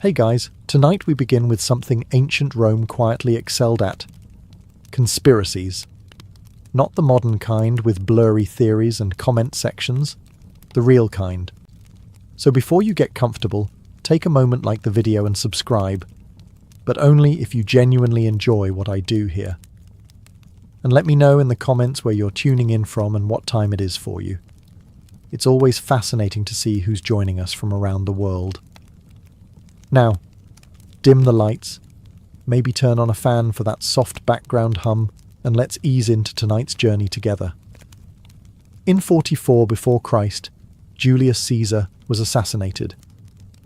Hey guys, tonight we begin with something ancient Rome quietly excelled at. Conspiracies. Not the modern kind with blurry theories and comment sections, the real kind. So before you get comfortable, take a moment like the video and subscribe, but only if you genuinely enjoy what I do here. And let me know in the comments where you're tuning in from and what time it is for you. It's always fascinating to see who's joining us from around the world. Now, dim the lights, maybe turn on a fan for that soft background hum, and let's ease into tonight's journey together. In 44 before Christ, Julius Caesar was assassinated.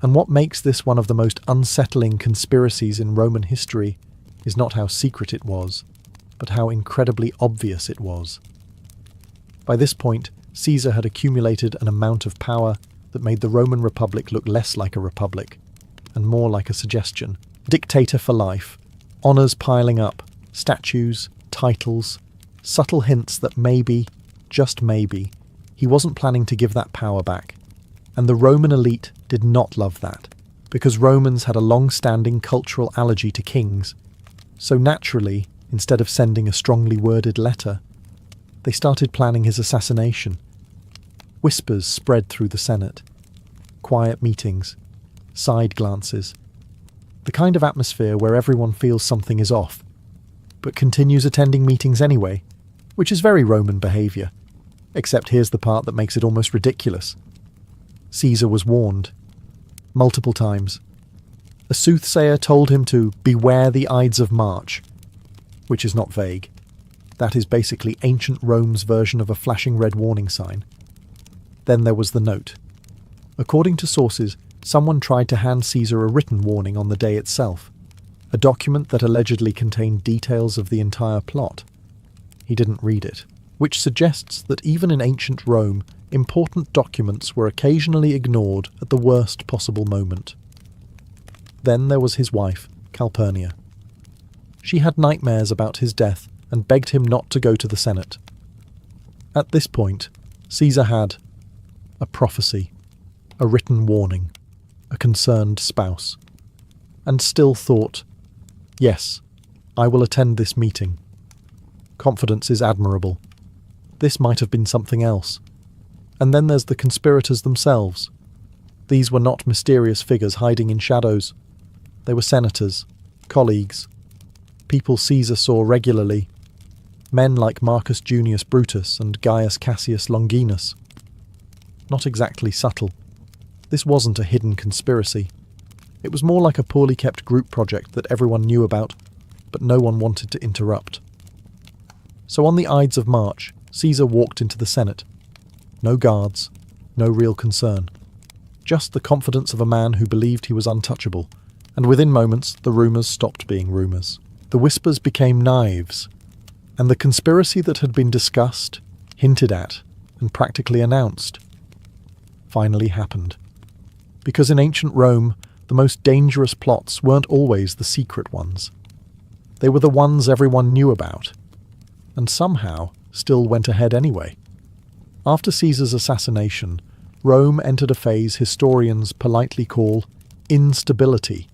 And what makes this one of the most unsettling conspiracies in Roman history is not how secret it was, but how incredibly obvious it was. By this point, Caesar had accumulated an amount of power that made the Roman Republic look less like a republic, and more like a suggestion. Dictator for life, honours piling up, statues, titles, subtle hints that maybe, just maybe, he wasn't planning to give that power back. And the Roman elite did not love that, because Romans had a long-standing cultural allergy to kings. So naturally, instead of sending a strongly worded letter, they started planning his assassination. Whispers spread through the Senate. Quiet meetings. Side glances. The kind of atmosphere where everyone feels something is off, but continues attending meetings anyway, which is very Roman behaviour. Except here's the part that makes it almost ridiculous. Caesar was warned. Multiple times. A soothsayer told him to beware the Ides of March, which is not vague. That is basically ancient Rome's version of a flashing red warning sign. Then there was the note. According to sources, someone tried to hand Caesar a written warning on the day itself, a document that allegedly contained details of the entire plot. He didn't read it, which suggests that even in ancient Rome, important documents were occasionally ignored at the worst possible moment. Then there was his wife, Calpurnia. She had nightmares about his death and begged him not to go to the Senate. At this point, Caesar had a prophecy, a written warning, a concerned spouse, and still thought, yes, I will attend this meeting. Confidence is admirable. This might have been something else. And then there's the conspirators themselves. These were not mysterious figures hiding in shadows. They were senators, colleagues, people Caesar saw regularly, men like Marcus Junius Brutus and Gaius Cassius Longinus. Not exactly subtle. This wasn't a hidden conspiracy. It was more like a poorly kept group project that everyone knew about, but no one wanted to interrupt. So on the Ides of March, Caesar walked into the Senate. No guards, no real concern. Just the confidence of a man who believed he was untouchable, and within moments the rumours stopped being rumours. The whispers became knives, and the conspiracy that had been discussed, hinted at, and practically announced, finally happened. Because in ancient Rome, the most dangerous plots weren't always the secret ones. They were the ones everyone knew about, and somehow still went ahead anyway. After Caesar's assassination, Rome entered a phase historians politely call instability,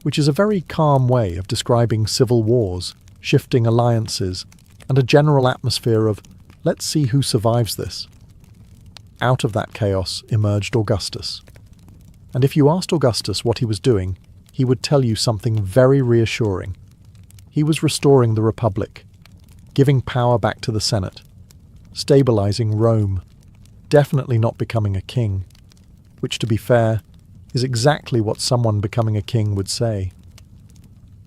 which is a very calm way of describing civil wars, shifting alliances, and a general atmosphere of, let's see who survives this. Out of that chaos emerged Augustus. And if you asked Augustus what he was doing, he would tell you something very reassuring. He was restoring the Republic, giving power back to the Senate, stabilizing Rome, definitely not becoming a king, which, to be fair, is exactly what someone becoming a king would say.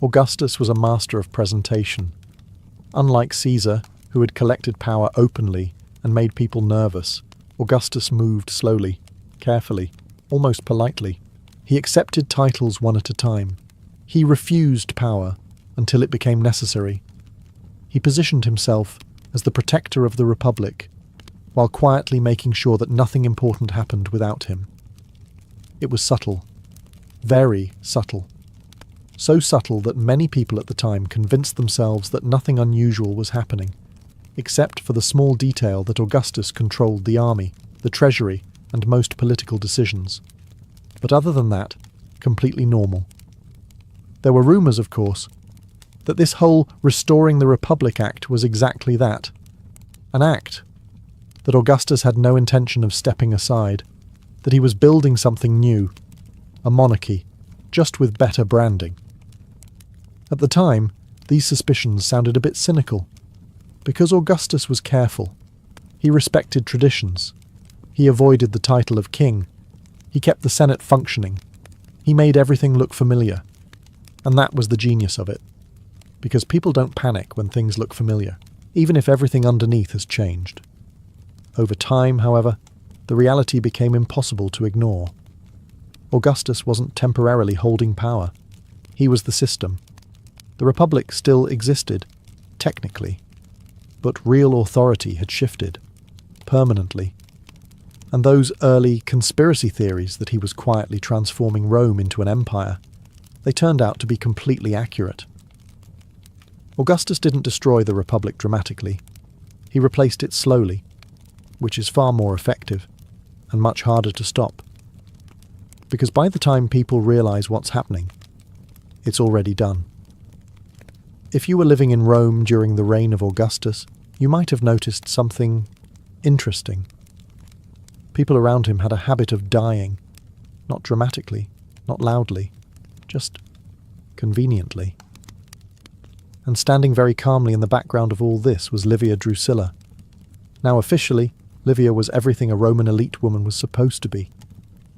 Augustus was a master of presentation. Unlike Caesar, who had collected power openly and made people nervous, Augustus moved slowly, carefully, almost politely. He accepted titles one at a time. He refused power until it became necessary. He positioned himself as the protector of the Republic, while quietly making sure that nothing important happened without him. It was subtle. Very subtle. So subtle that many people at the time convinced themselves that nothing unusual was happening, except for the small detail that Augustus controlled the army, the treasury, and most political decisions. But other than that, completely normal. There were rumours, of course, that this whole Restoring the Republic Act was exactly that. An act that Augustus had no intention of stepping aside, that he was building something new, a monarchy, just with better branding. At the time, these suspicions sounded a bit cynical, because Augustus was careful. He respected traditions. He avoided the title of king. He kept the Senate functioning. He made everything look familiar. And that was the genius of it. Because people don't panic when things look familiar, even if everything underneath has changed. Over time, however, the reality became impossible to ignore. Augustus wasn't temporarily holding power. He was the system. The Republic still existed, technically, but real authority had shifted, permanently. And those early conspiracy theories that he was quietly transforming Rome into an empire, they turned out to be completely accurate. Augustus didn't destroy the Republic dramatically. He replaced it slowly, which is far more effective and much harder to stop. Because by the time people realize what's happening, it's already done. If you were living in Rome during the reign of Augustus, you might have noticed something interesting. People around him had a habit of dying, not dramatically, not loudly, just conveniently. And standing very calmly in the background of all this was Livia Drusilla. Now officially, Livia was everything a Roman elite woman was supposed to be.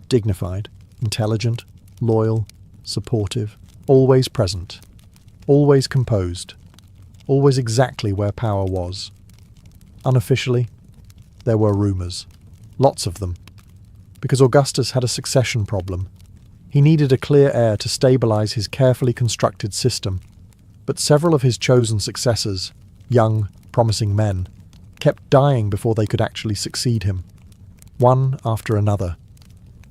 Dignified, intelligent, loyal, supportive, always present, always composed, always exactly where power was. Unofficially, there were rumours. Lots of them. Because Augustus had a succession problem. He needed a clear heir to stabilise his carefully constructed system. But several of his chosen successors, young, promising men, kept dying before they could actually succeed him. One after another.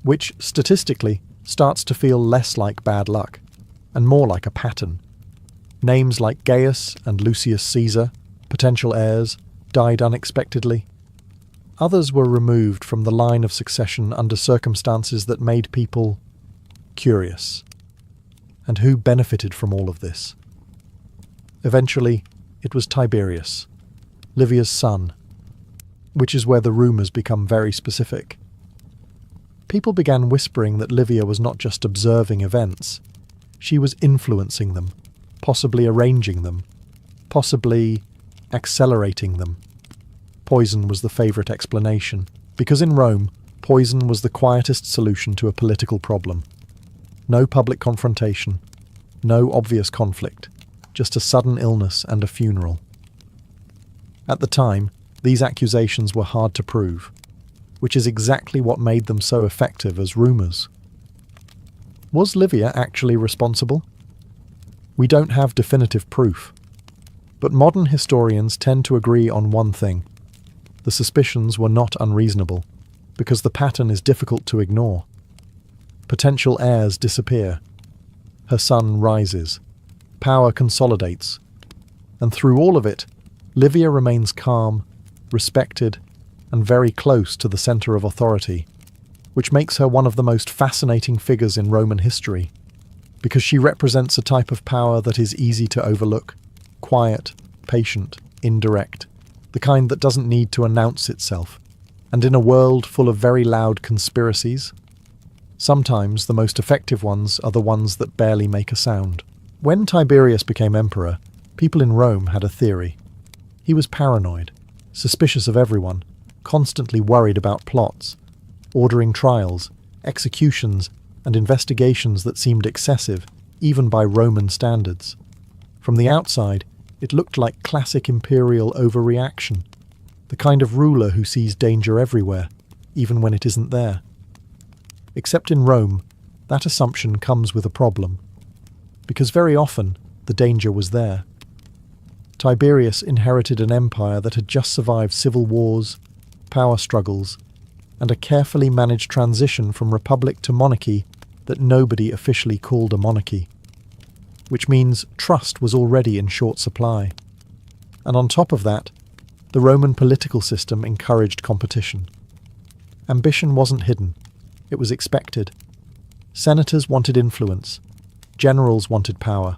Which, statistically, starts to feel less like bad luck, and more like a pattern. Names like Gaius and Lucius Caesar, potential heirs, died unexpectedly. Others were removed from the line of succession under circumstances that made people curious. And who benefited from all of this? Eventually, it was Tiberius, Livia's son, which is where the rumours become very specific. People began whispering that Livia was not just observing events, she was influencing them, possibly arranging them, possibly accelerating them. Poison was the favourite explanation, because in Rome, poison was the quietest solution to a political problem. No public confrontation, no obvious conflict, just a sudden illness and a funeral. At the time, these accusations were hard to prove, which is exactly what made them so effective as rumours. Was Livia actually responsible? We don't have definitive proof, but modern historians tend to agree on one thing. The suspicions were not unreasonable, because the pattern is difficult to ignore. Potential heirs disappear. Her son rises. Power consolidates. And through all of it, Livia remains calm, respected, and very close to the centre of authority, which makes her one of the most fascinating figures in Roman history, because she represents a type of power that is easy to overlook, quiet, patient, indirect, the kind that doesn't need to announce itself. And in a world full of very loud conspiracies, sometimes the most effective ones are the ones that barely make a sound. When Tiberius became emperor, people in Rome had a theory. He was paranoid, suspicious of everyone, constantly worried about plots, ordering trials, executions, and investigations that seemed excessive, even by Roman standards. From the outside, it looked like classic imperial overreaction, the kind of ruler who sees danger everywhere, even when it isn't there. Except in Rome, that assumption comes with a problem, because very often the danger was there. Tiberius inherited an empire that had just survived civil wars, power struggles, and a carefully managed transition from republic to monarchy that nobody officially called a monarchy, which means trust was already in short supply. And on top of that, the Roman political system encouraged competition. Ambition wasn't hidden, it was expected. Senators wanted influence, generals wanted power,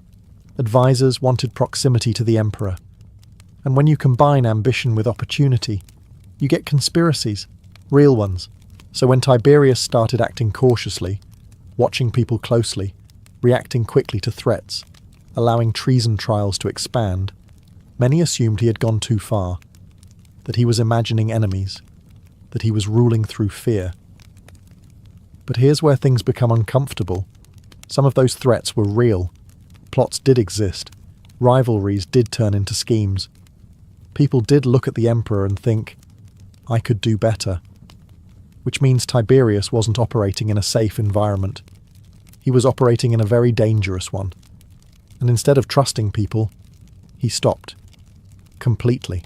advisors wanted proximity to the emperor. And when you combine ambition with opportunity, you get conspiracies, real ones. So when Tiberius started acting cautiously, watching people closely, reacting quickly to threats, allowing treason trials to expand, many assumed he had gone too far, that he was imagining enemies, that he was ruling through fear. But here's where things become uncomfortable. Some of those threats were real. Plots did exist. Rivalries did turn into schemes. People did look at the emperor and think, I could do better. Which means Tiberius wasn't operating in a safe environment. He was operating in a very dangerous one. And instead of trusting people, he stopped. Completely.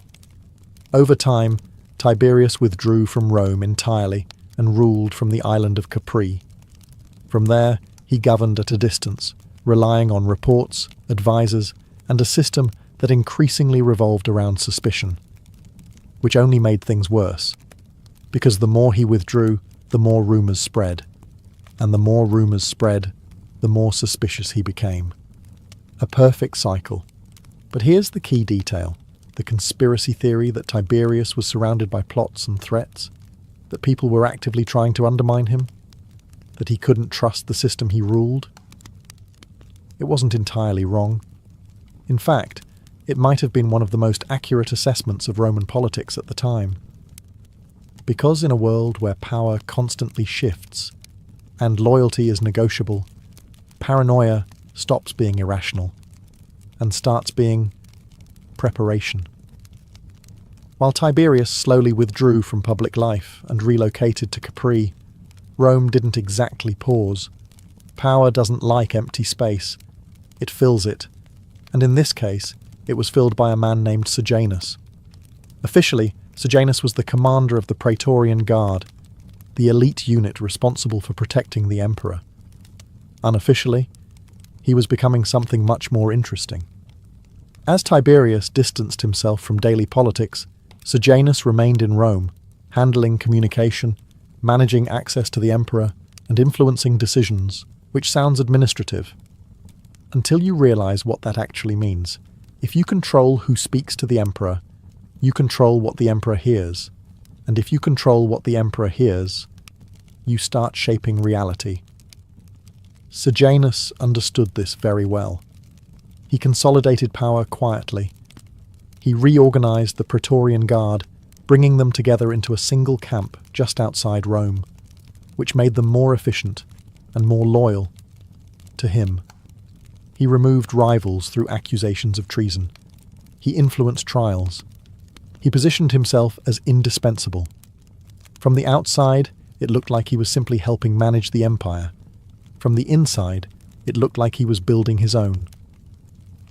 Over time, Tiberius withdrew from Rome entirely and ruled from the island of Capri. From there, he governed at a distance, relying on reports, advisors, and a system that increasingly revolved around suspicion, which only made things worse, because the more he withdrew, the more rumours spread, and the more rumours spread, the more suspicious he became. A perfect cycle. But here's the key detail. The conspiracy theory that Tiberius was surrounded by plots and threats, that people were actively trying to undermine him, that he couldn't trust the system he ruled. It wasn't entirely wrong. In fact, it might have been one of the most accurate assessments of Roman politics at the time. Because in a world where power constantly shifts and loyalty is negotiable, paranoia stops being irrational and starts being preparation. While Tiberius slowly withdrew from public life and relocated to Capri, Rome didn't exactly pause. Power doesn't like empty space. It fills it. And in this case, it was filled by a man named Sejanus. Officially, Sejanus was the commander of the Praetorian Guard, the elite unit responsible for protecting the emperor. Unofficially, he was becoming something much more interesting. As Tiberius distanced himself from daily politics, Sejanus remained in Rome, handling communication, managing access to the emperor, and influencing decisions, which sounds administrative. Until you realize what that actually means. If you control who speaks to the emperor, you control what the emperor hears. And if you control what the emperor hears, you start shaping reality. Sejanus understood this very well. He consolidated power quietly. He reorganized the Praetorian Guard, bringing them together into a single camp just outside Rome, which made them more efficient and more loyal to him. He removed rivals through accusations of treason. He influenced trials. He positioned himself as indispensable. From the outside, it looked like he was simply helping manage the empire. From the inside, it looked like he was building his own.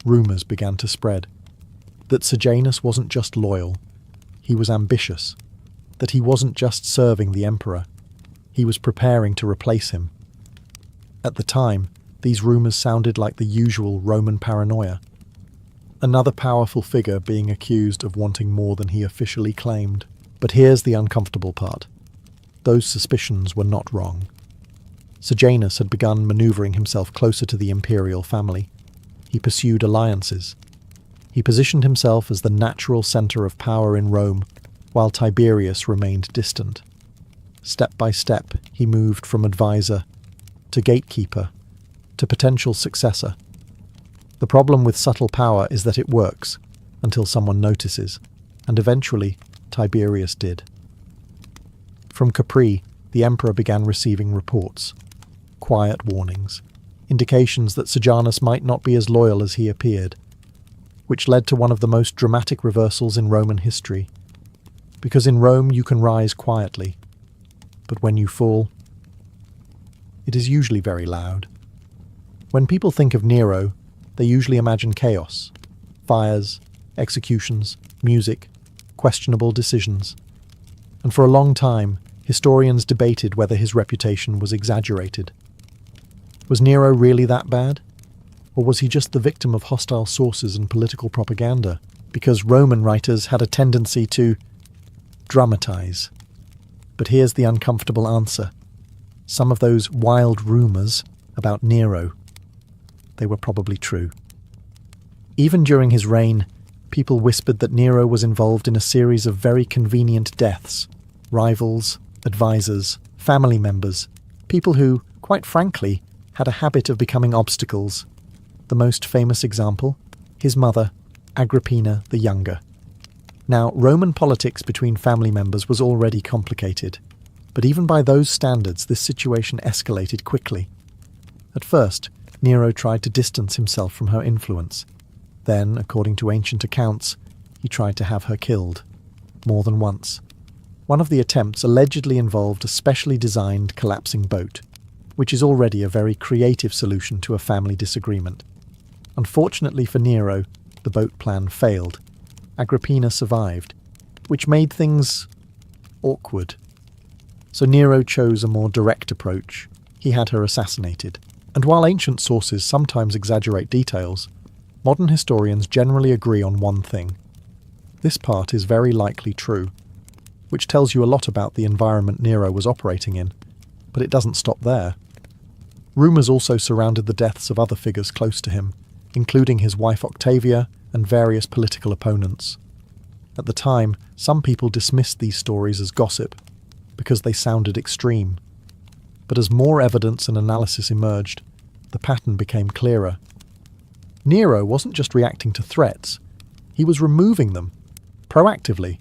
Rumours began to spread. That Sejanus wasn't just loyal, he was ambitious. That he wasn't just serving the emperor, he was preparing to replace him. At the time, these rumours sounded like the usual Roman paranoia. Another powerful figure being accused of wanting more than he officially claimed. But here's the uncomfortable part. Those suspicions were not wrong. Sejanus had begun manoeuvring himself closer to the imperial family. He pursued alliances. He positioned himself as the natural centre of power in Rome, while Tiberius remained distant. Step by step, he moved from advisor to gatekeeper to potential successor. The problem with subtle power is that it works until someone notices, and eventually Tiberius did. From Capri, the emperor began receiving reports, quiet warnings, indications that Sejanus might not be as loyal as he appeared, which led to one of the most dramatic reversals in Roman history. Because in Rome you can rise quietly, but when you fall, it is usually very loud. When people think of Nero, they usually imagine chaos, fires, executions, music, questionable decisions. And for a long time, historians debated whether his reputation was exaggerated. Was Nero really that bad? Or was he just the victim of hostile sources and political propaganda? Because Roman writers had a tendency to dramatize. But here's the uncomfortable answer. Some of those wild rumours about Nero, they were probably true. Even during his reign, people whispered that Nero was involved in a series of very convenient deaths. Rivals, advisors, family members, people who, quite frankly, had a habit of becoming obstacles. The most famous example, his mother, Agrippina the Younger. Now, Roman politics between family members was already complicated, but even by those standards, this situation escalated quickly. At first, Nero tried to distance himself from her influence. Then, according to ancient accounts, he tried to have her killed, more than once. One of the attempts allegedly involved a specially designed collapsing boat, which is already a very creative solution to a family disagreement. Unfortunately for Nero, the boat plan failed. Agrippina survived, which made things awkward. So Nero chose a more direct approach. He had her assassinated. And while ancient sources sometimes exaggerate details, modern historians generally agree on one thing. This part is very likely true, which tells you a lot about the environment Nero was operating in, but it doesn't stop there. Rumours also surrounded the deaths of other figures close to him, including his wife Octavia and various political opponents. At the time, some people dismissed these stories as gossip, because they sounded extreme. But as more evidence and analysis emerged, the pattern became clearer. Nero wasn't just reacting to threats, he was removing them, proactively,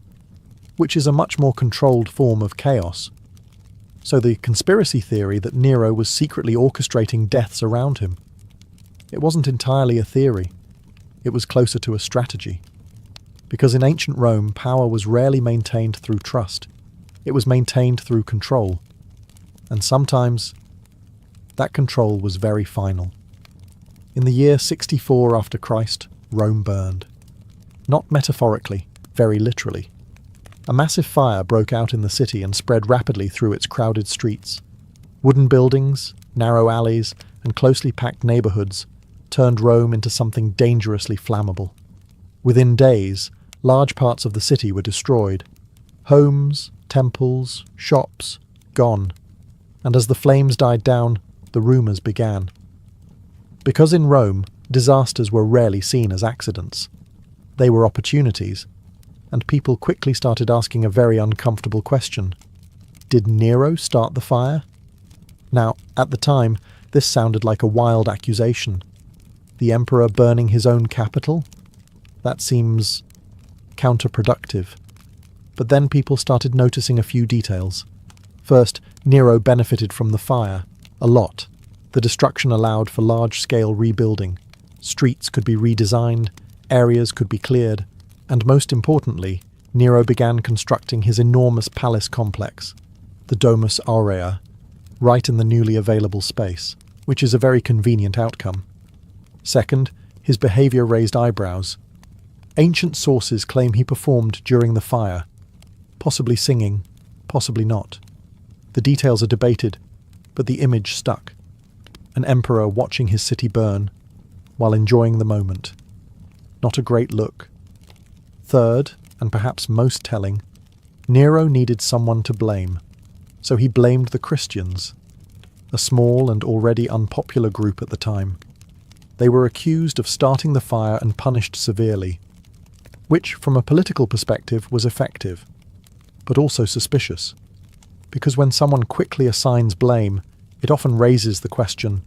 which is a much more controlled form of chaos. So the conspiracy theory that Nero was secretly orchestrating deaths around him, it wasn't entirely a theory, it was closer to a strategy. Because in ancient Rome, power was rarely maintained through trust, it was maintained through control. And sometimes, that control was very final. In the year 64 after Christ, Rome burned. Not metaphorically, very literally. A massive fire broke out in the city and spread rapidly through its crowded streets. Wooden buildings, narrow alleys, and closely packed neighbourhoods turned Rome into something dangerously flammable. Within days, large parts of the city were destroyed. Homes, temples, shops, gone. And as the flames died down, the rumours began. Because in Rome, disasters were rarely seen as accidents. They were opportunities, and people quickly started asking a very uncomfortable question. Did Nero start the fire? Now, at the time, this sounded like a wild accusation. The emperor burning his own capital? That seems counterproductive. But then people started noticing a few details. First, Nero benefited from the fire, a lot. The destruction allowed for large-scale rebuilding. Streets could be redesigned, areas could be cleared, and most importantly, Nero began constructing his enormous palace complex, the Domus Aurea, right in the newly available space, which is a very convenient outcome. Second, his behaviour raised eyebrows. Ancient sources claim he performed during the fire, possibly singing, possibly not. The details are debated, but the image stuck. An emperor watching his city burn, while enjoying the moment. Not a great look. Third, and perhaps most telling, Nero needed someone to blame, so he blamed the Christians, a small and already unpopular group at the time. They were accused of starting the fire and punished severely, which, from a political perspective, was effective, but also suspicious, because when someone quickly assigns blame, it often raises the question,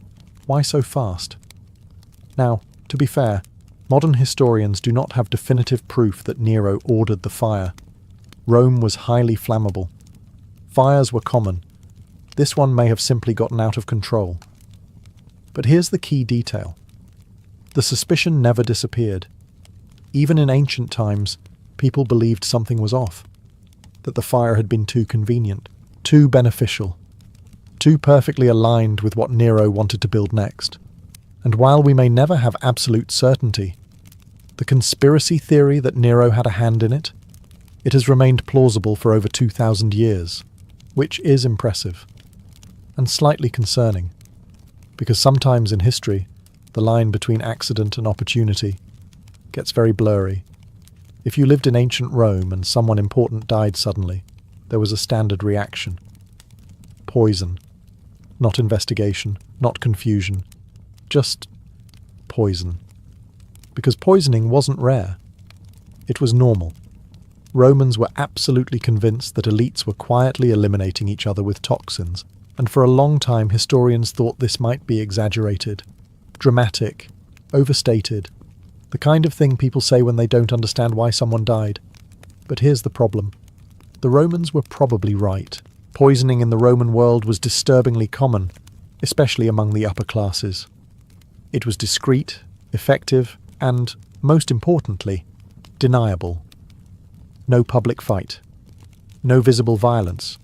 why so fast? Now, to be fair, modern historians do not have definitive proof that Nero ordered the fire. Rome was highly flammable. Fires were common. This one may have simply gotten out of control. But here's the key detail. The suspicion never disappeared. Even in ancient times, people believed something was off, that the fire had been too convenient, too beneficial, too perfectly aligned with what Nero wanted to build next. And while we may never have absolute certainty, the conspiracy theory that Nero had a hand in it, it has remained plausible for over 2,000 years, which is impressive, and slightly concerning, because sometimes in history, the line between accident and opportunity gets very blurry. If you lived in ancient Rome and someone important died suddenly, there was a standard reaction. Poison. not investigation, not confusion. Just poison. Because poisoning wasn't rare. It was normal. Romans were absolutely convinced that elites were quietly eliminating each other with toxins, and for a long time historians thought this might be exaggerated, dramatic, overstated, the kind of thing people say when they don't understand why someone died. But here's the problem. The Romans were probably right. Poisoning in the Roman world was disturbingly common, especially among the upper classes. It was discreet, effective, and, most importantly, deniable. No public fight. No visible violence.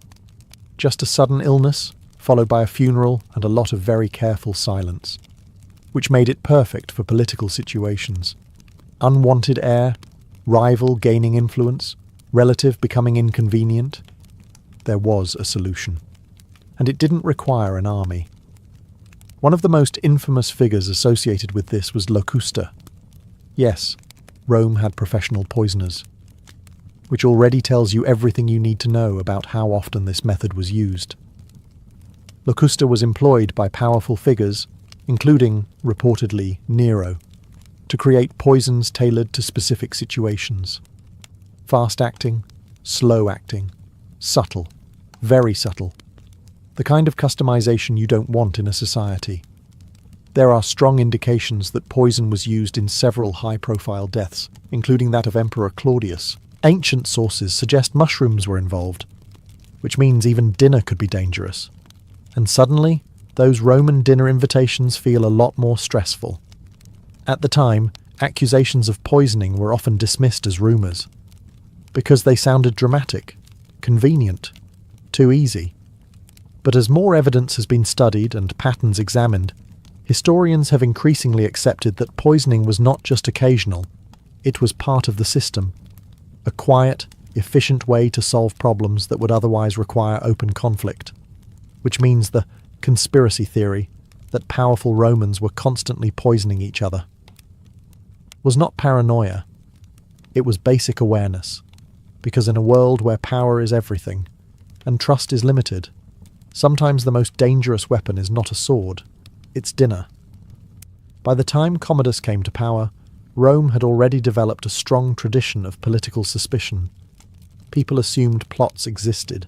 Just a sudden illness, followed by a funeral and a lot of very careful silence, which made it perfect for political situations. Unwanted heir, rival gaining influence, relative becoming inconvenient. There was a solution. And it didn't require an army. One of the most infamous figures associated with this was Locusta. Yes, Rome had professional poisoners, which already tells you everything you need to know about how often this method was used. Locusta was employed by powerful figures, including, reportedly, Nero, to create poisons tailored to specific situations. Fast-acting, slow-acting, subtle, very subtle. The kind of customization you don't want in a society. There are strong indications that poison was used in several high-profile deaths, including that of Emperor Claudius. Ancient sources suggest mushrooms were involved, which means even dinner could be dangerous. And suddenly, those Roman dinner invitations feel a lot more stressful. At the time, accusations of poisoning were often dismissed as rumours, because they sounded dramatic, convenient, too easy. But as more evidence has been studied and patterns examined, historians have increasingly accepted that poisoning was not just occasional, it was part of the system. A quiet, efficient way to solve problems that would otherwise require open conflict. Which means the conspiracy theory that powerful Romans were constantly poisoning each other was not paranoia. It was basic awareness. Because in a world where power is everything, and trust is limited, sometimes the most dangerous weapon is not a sword, it's dinner. By the time Commodus came to power, Rome had already developed a strong tradition of political suspicion. People assumed plots existed,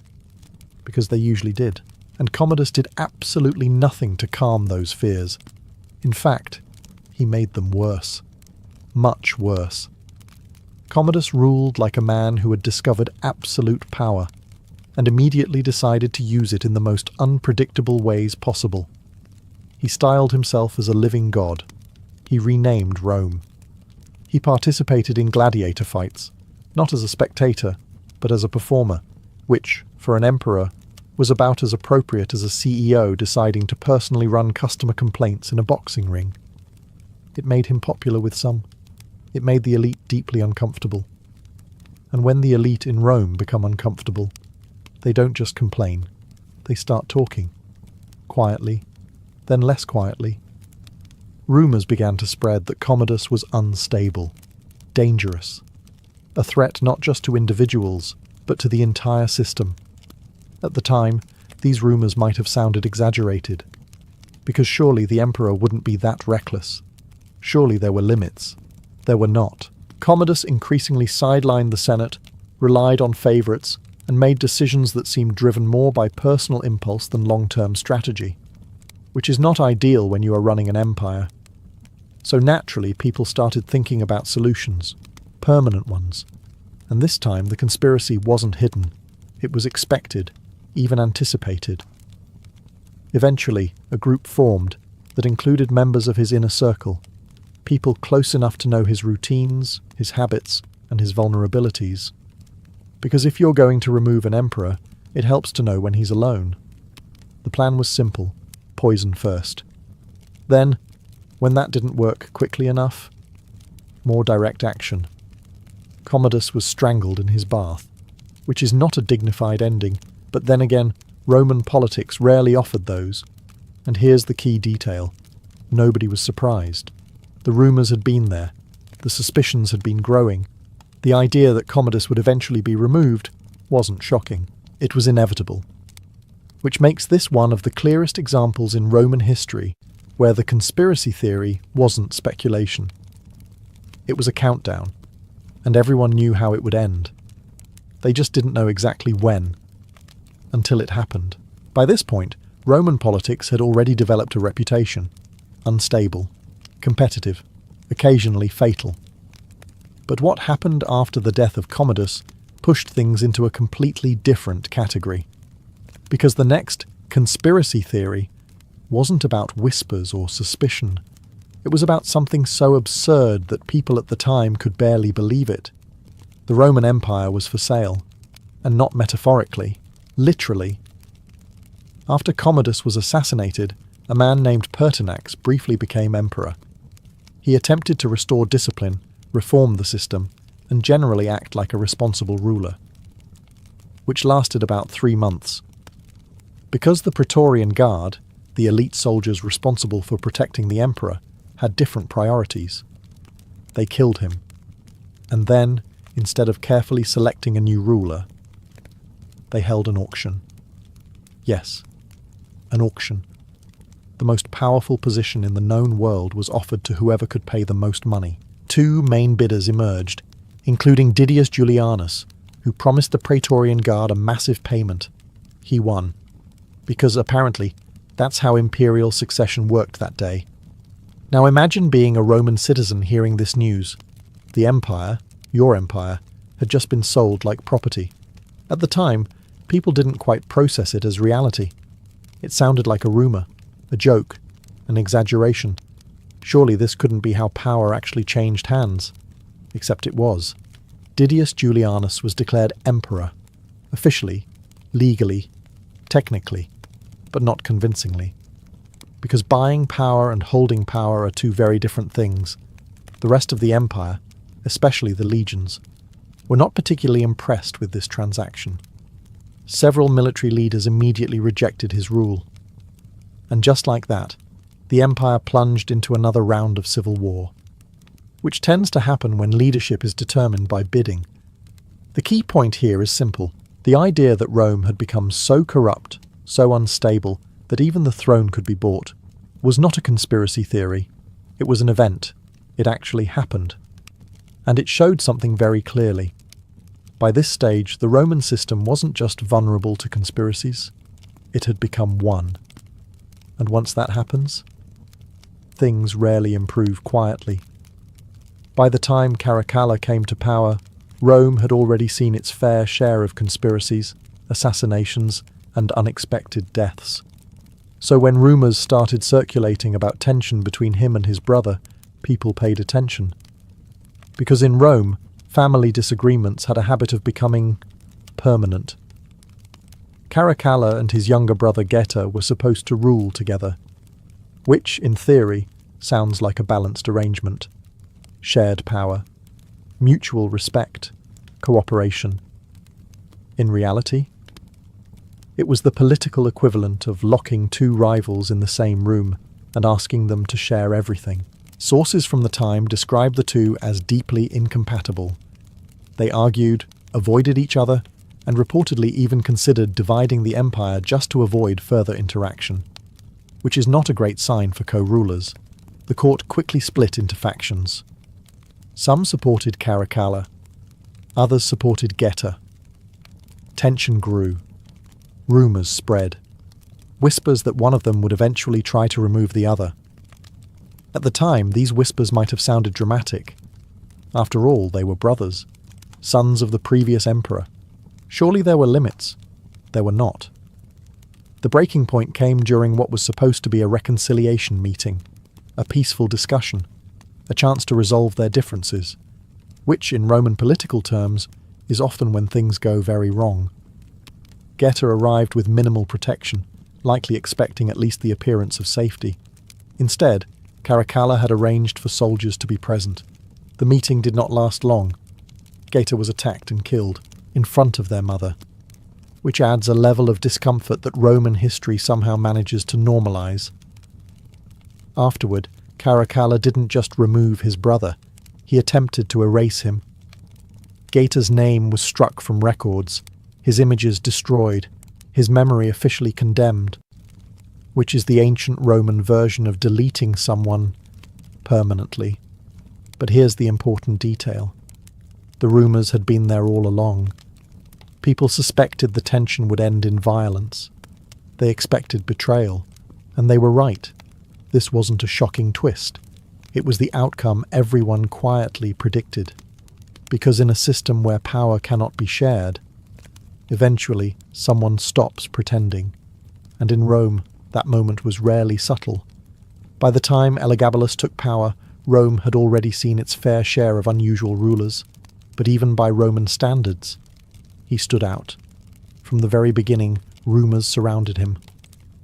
because they usually did, and Commodus did absolutely nothing to calm those fears. In fact, he made them worse. Much worse. Commodus ruled like a man who had discovered absolute power, and immediately decided to use it in the most unpredictable ways possible. He styled himself as a living god. He renamed Rome. He participated in gladiator fights, not as a spectator, but as a performer, which, for an emperor, was about as appropriate as a CEO deciding to personally run customer complaints in a boxing ring. It made him popular with some. It made the elite deeply uncomfortable. And when the elite in Rome become uncomfortable, they don't just complain. They start talking. Quietly, then less quietly. Rumours began to spread that Commodus was unstable, dangerous, a threat not just to individuals, but to the entire system. At the time, these rumours might have sounded exaggerated, because surely the emperor wouldn't be that reckless. Surely there were limits. There were not. Commodus increasingly sidelined the Senate, relied on favourites, and made decisions that seemed driven more by personal impulse than long-term strategy, which is not ideal when you are running an empire. So naturally, people started thinking about solutions, permanent ones. And this time, the conspiracy wasn't hidden. It was expected, even anticipated. Eventually, a group formed that included members of his inner circle, people close enough to know his routines, his habits, and his vulnerabilities. Because if you're going to remove an emperor, it helps to know when he's alone. The plan was simple: poison first. Then, when that didn't work quickly enough, more direct action. Commodus was strangled in his bath, which is not a dignified ending, but then again, Roman politics rarely offered those. And here's the key detail. Nobody was surprised. The rumours had been there. The suspicions had been growing. The idea that Commodus would eventually be removed wasn't shocking. It was inevitable. which makes this one of the clearest examples in Roman history where the conspiracy theory wasn't speculation. It was a countdown, and everyone knew how it would end. They just didn't know exactly when, until it happened. By this point, Roman politics had already developed a reputation: unstable, competitive, occasionally fatal. But what happened after the death of Commodus pushed things into a completely different category. Because the next conspiracy theory wasn't about whispers or suspicion. It was about something so absurd that people at the time could barely believe it. The Roman Empire was for sale, and not metaphorically, literally. After Commodus was assassinated, a man named Pertinax briefly became emperor. He attempted to restore discipline, reform the system, and generally act like a responsible ruler, which lasted about 3 months. Because the Praetorian Guard, the elite soldiers responsible for protecting the emperor, had different priorities, they killed him. And then, instead of carefully selecting a new ruler, they held an auction. Yes, an auction. The most powerful position in the known world was offered to whoever could pay the most money. 2 main bidders emerged, including Didius Julianus, who promised the Praetorian Guard a massive payment. He won, because apparently that's how imperial succession worked that day. Now imagine being a Roman citizen hearing this news. The empire, your empire, had just been sold like property. At the time, people didn't quite process it as reality. It sounded like a rumor, a joke, an exaggeration. Surely this couldn't be how power actually changed hands. Except it was. Didius Julianus was declared emperor, officially, legally, technically, but not convincingly. Because buying power and holding power are 2 very different things. The rest of the empire, especially the legions, were not particularly impressed with this transaction. Several military leaders immediately rejected his rule. And just like that, the empire plunged into another round of civil war, which tends to happen when leadership is determined by bidding. The key point here is simple. The idea that Rome had become so corrupt, so unstable, that even the throne could be bought, was not a conspiracy theory. It was an event. It actually happened. And it showed something very clearly. By this stage, the Roman system wasn't just vulnerable to conspiracies. It had become one. And once that happens, things rarely improve quietly. By the time Caracalla came to power, Rome had already seen its fair share of conspiracies, assassinations, and unexpected deaths. So when rumours started circulating about tension between him and his brother, people paid attention. Because in Rome, family disagreements had a habit of becoming permanent. Caracalla and his younger brother Geta were supposed to rule together, which, in theory, sounds like a balanced arrangement. Shared power, mutual respect, cooperation. In reality, it was the political equivalent of locking 2 rivals in the same room and asking them to share everything. Sources from the time describe the 2 as deeply incompatible. They argued, avoided each other, and reportedly even considered dividing the empire just to avoid further interaction, which is not a great sign for co-rulers. The court quickly split into factions. Some supported Caracalla, others supported Geta. Tension grew. Rumours spread. Whispers that one of them would eventually try to remove the other. At the time, these whispers might have sounded dramatic. After all, they were brothers, sons of the previous emperor. Surely there were limits. There were not. The breaking point came during what was supposed to be a reconciliation meeting, a peaceful discussion, a chance to resolve their differences, which, in Roman political terms, is often when things go very wrong. Geta arrived with minimal protection, likely expecting at least the appearance of safety. Instead, Caracalla had arranged for soldiers to be present. The meeting did not last long. Geta was attacked and killed, in front of their mother, which adds a level of discomfort that Roman history somehow manages to normalize. Afterward, Caracalla didn't just remove his brother, he attempted to erase him. Geta's name was struck from records, his images destroyed, his memory officially condemned, which is the ancient Roman version of deleting someone permanently. But here's the important detail. The rumours had been there all along. People suspected the tension would end in violence. They expected betrayal, and they were right. This wasn't a shocking twist. It was the outcome everyone quietly predicted. Because in a system where power cannot be shared, eventually someone stops pretending. And in Rome, that moment was rarely subtle. By the time Elagabalus took power, Rome had already seen its fair share of unusual rulers. But even by Roman standards, he stood out. From the very beginning, rumours surrounded him.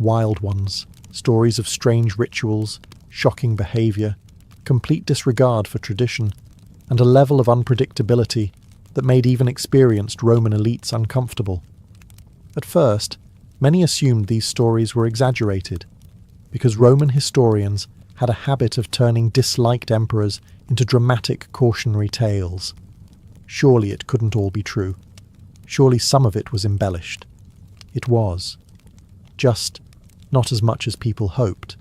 Wild ones, stories of strange rituals, shocking behaviour, complete disregard for tradition, and a level of unpredictability that made even experienced Roman elites uncomfortable. At first, many assumed these stories were exaggerated, because Roman historians had a habit of turning disliked emperors into dramatic cautionary tales. Surely it couldn't all be true. Surely some of it was embellished. It was. Just not as much as people hoped.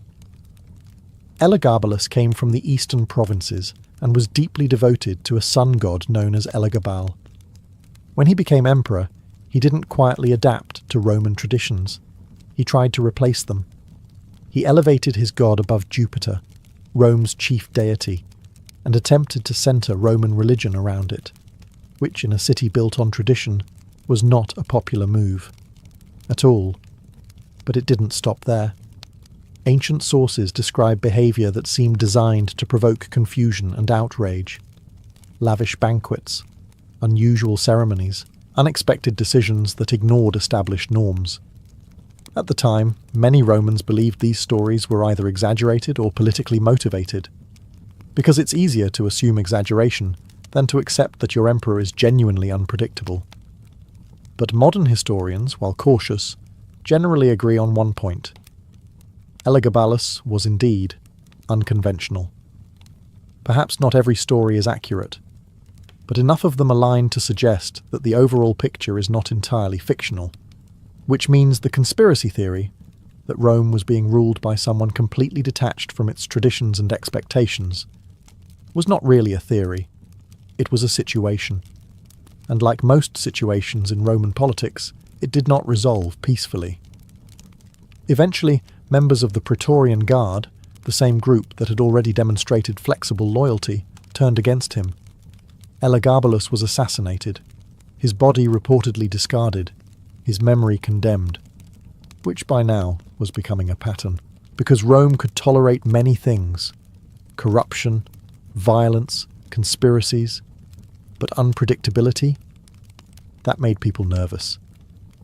Elagabalus came from the eastern provinces and was deeply devoted to a sun god known as Elagabal. When he became emperor, he didn't quietly adapt to Roman traditions. He tried to replace them. He elevated his god above Jupiter, Rome's chief deity, and attempted to centre Roman religion around it, which in a city built on tradition was not a popular move. At all. But it didn't stop there. Ancient sources describe behaviour that seemed designed to provoke confusion and outrage. Lavish banquets, unusual ceremonies, unexpected decisions that ignored established norms. At the time, many Romans believed these stories were either exaggerated or politically motivated, because it's easier to assume exaggeration than to accept that your emperor is genuinely unpredictable. But modern historians, while cautious, generally agree on one point. Elagabalus was indeed unconventional. Perhaps not every story is accurate, but enough of them align to suggest that the overall picture is not entirely fictional, which means the conspiracy theory that Rome was being ruled by someone completely detached from its traditions and expectations was not really a theory. It was a situation. And like most situations in Roman politics, it did not resolve peacefully. Eventually, members of the Praetorian Guard, the same group that had already demonstrated flexible loyalty, turned against him. Elagabalus was assassinated, his body reportedly discarded, his memory condemned, which by now was becoming a pattern, because Rome could tolerate many things: corruption, violence, conspiracies, but unpredictability? That made people nervous.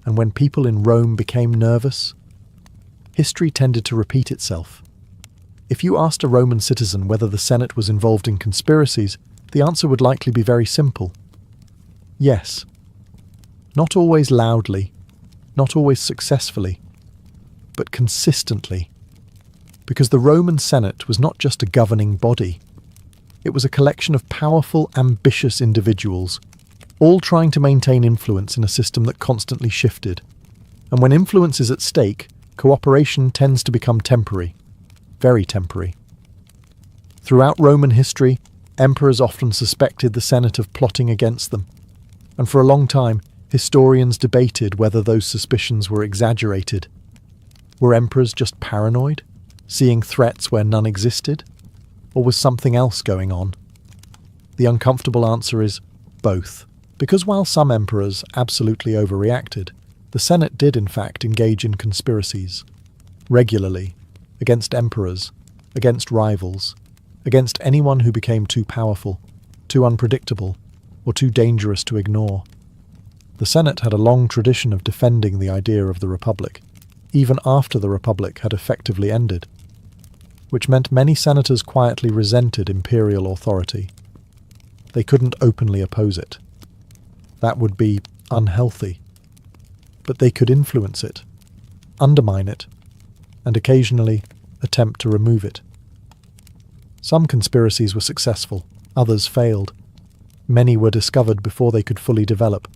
And when people in Rome became nervous, history tended to repeat itself. If you asked a Roman citizen whether the Senate was involved in conspiracies, the answer would likely be very simple. Yes. Not always loudly, not always successfully, but consistently. Because the Roman Senate was not just a governing body. It was a collection of powerful, ambitious individuals, all trying to maintain influence in a system that constantly shifted. And when influence is at stake, cooperation tends to become temporary, very temporary. Throughout Roman history, emperors often suspected the Senate of plotting against them, and for a long time, historians debated whether those suspicions were exaggerated. Were emperors just paranoid, seeing threats where none existed? Or was something else going on? The uncomfortable answer is both. Because while some emperors absolutely overreacted, the Senate did in fact engage in conspiracies. Regularly. Against emperors. Against rivals. Against anyone who became too powerful, too unpredictable, or too dangerous to ignore. The Senate had a long tradition of defending the idea of the Republic, even after the Republic had effectively ended, which meant many senators quietly resented imperial authority. They couldn't openly oppose it. That would be unhealthy. But they could influence it, undermine it, and occasionally attempt to remove it. Some conspiracies were successful, others failed. Many were discovered before they could fully develop,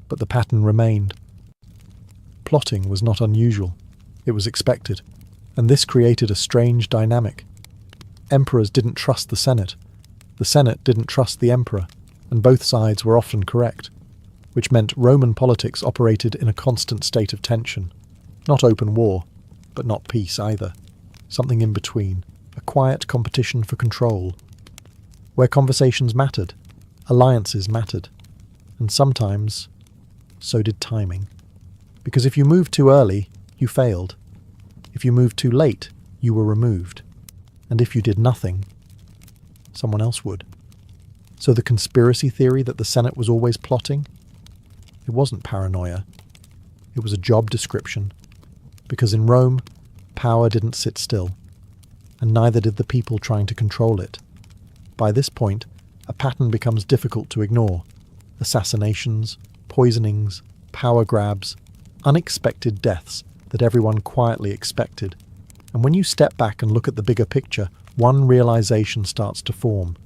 but the pattern remained. plotting was not unusual. It was expected, and this created a strange dynamic. Emperors didn't trust the Senate didn't trust the emperor, and both sides were often correct, which meant Roman politics operated in a constant state of tension. Not open war, but not peace either. Something in between, a quiet competition for control, where conversations mattered, alliances mattered, and sometimes so did timing. Because if you moved too early, you failed. If you moved too late, you were removed. And if you did nothing, someone else would. So the conspiracy theory that the Senate was always plotting, it wasn't paranoia. It was a job description. Because in Rome, power didn't sit still, and neither did the people trying to control it. By this point, a pattern becomes difficult to ignore. Assassinations, poisonings, power grabs, unexpected deaths that everyone quietly expected. And when you step back and look at the bigger picture, one realization starts to form.